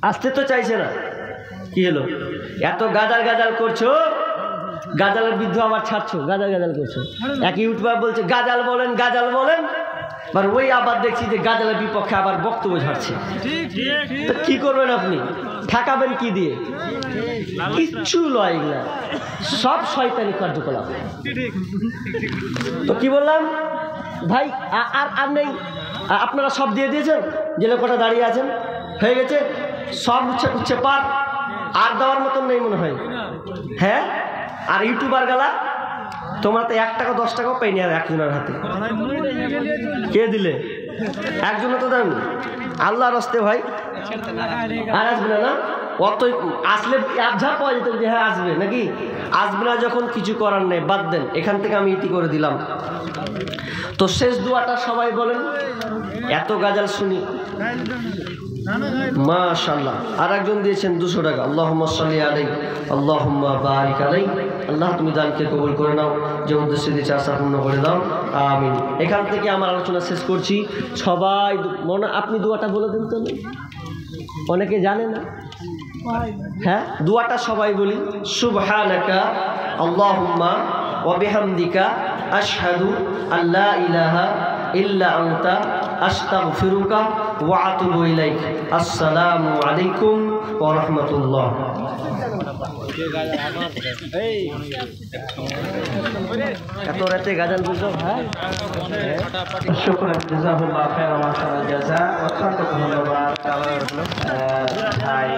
আসতে তো চাইছে না, কি হলো? এত গাজাল গাজাল করছো, গাজালের বিরুদ্ধে আবার ছাড়ছো, গাজাল গাজাল করছো। এক ইউটিউবার বলছে গাজাল বলেন, গাজাল বলেন, আর ওই আবার দেখছি যে গাজালের বিপক্ষে আবার বক্তব্য ছাড়ছে। তো কি করবেন আপনি? ঠেকাবেন কি দিয়ে? কিচ্ছু লয় না, সব শয়তানি কার্যকলাপ। তো কি বললাম ভাই, আর নেই, আপনারা সব দিয়ে দিয়েছেন, জেলে কটা দাঁড়িয়ে আছেন, হয়ে গেছে সব উচ্ছে পার, আর দেওয়ার মতন নেই মনে হয়। হ্যাঁ, আর ইউটিউবার গেলা তোমরা তো 1 টাকা 10 টাকাও পাইনি আর একজনের হাতে। কে দিলে? একজনে তো দেন, আল্লাহর হস্তে ভাই। আর আসবে না, না অত আসলে আবঝা পাওয়া যেত যে হ্যাঁ আসবে, নাকি আসবে না? যখন কিছু করার নেই, বাদ দেন, এখান থেকে আমি ইতি করে দিলাম। তো শেষ দোয়াটা সবাই বলেন, এত গাজাল শুনি। মাশাআল্লাহ, আর একজন দিয়েছেন 200 টাকা। আল্লাহুম্মা সাল্লি আলাইহি আল্লাহুম্মা বারিক আলাইহি। আল্লাহ তুমি দানকে কবুল করে নাও, যে উদ্দেশ্যে দিয়েছে আশা পূর্ণ করে দাও, আমিন। এখান থেকে আমার আলোচনা শেষ করছি। সবাই মনে, আপনি দোয়াটা বলে দিন তো, অনেকে জানে না। হ্যাঁ, দোয়াটা সবাই বলি, সুবহানাকা আল্লাহুম্মা ওয়া বিহামদিকা আশহাদু আল্লা ইলাহা ইল্লা আনতা আস্তাগফিরুকা ওয়া আতুবু ইলাইক। আসসালামু আলাইকুম ওয়া রাহমাতুল্লাহ। এত রাতে গাজাল বুঝো ভাই। শুকরান, জাযাকুল্লাহ খাইরান ওয়া আহসানাল জাযা। অত্যন্ত ধন্যবাদ ভাই।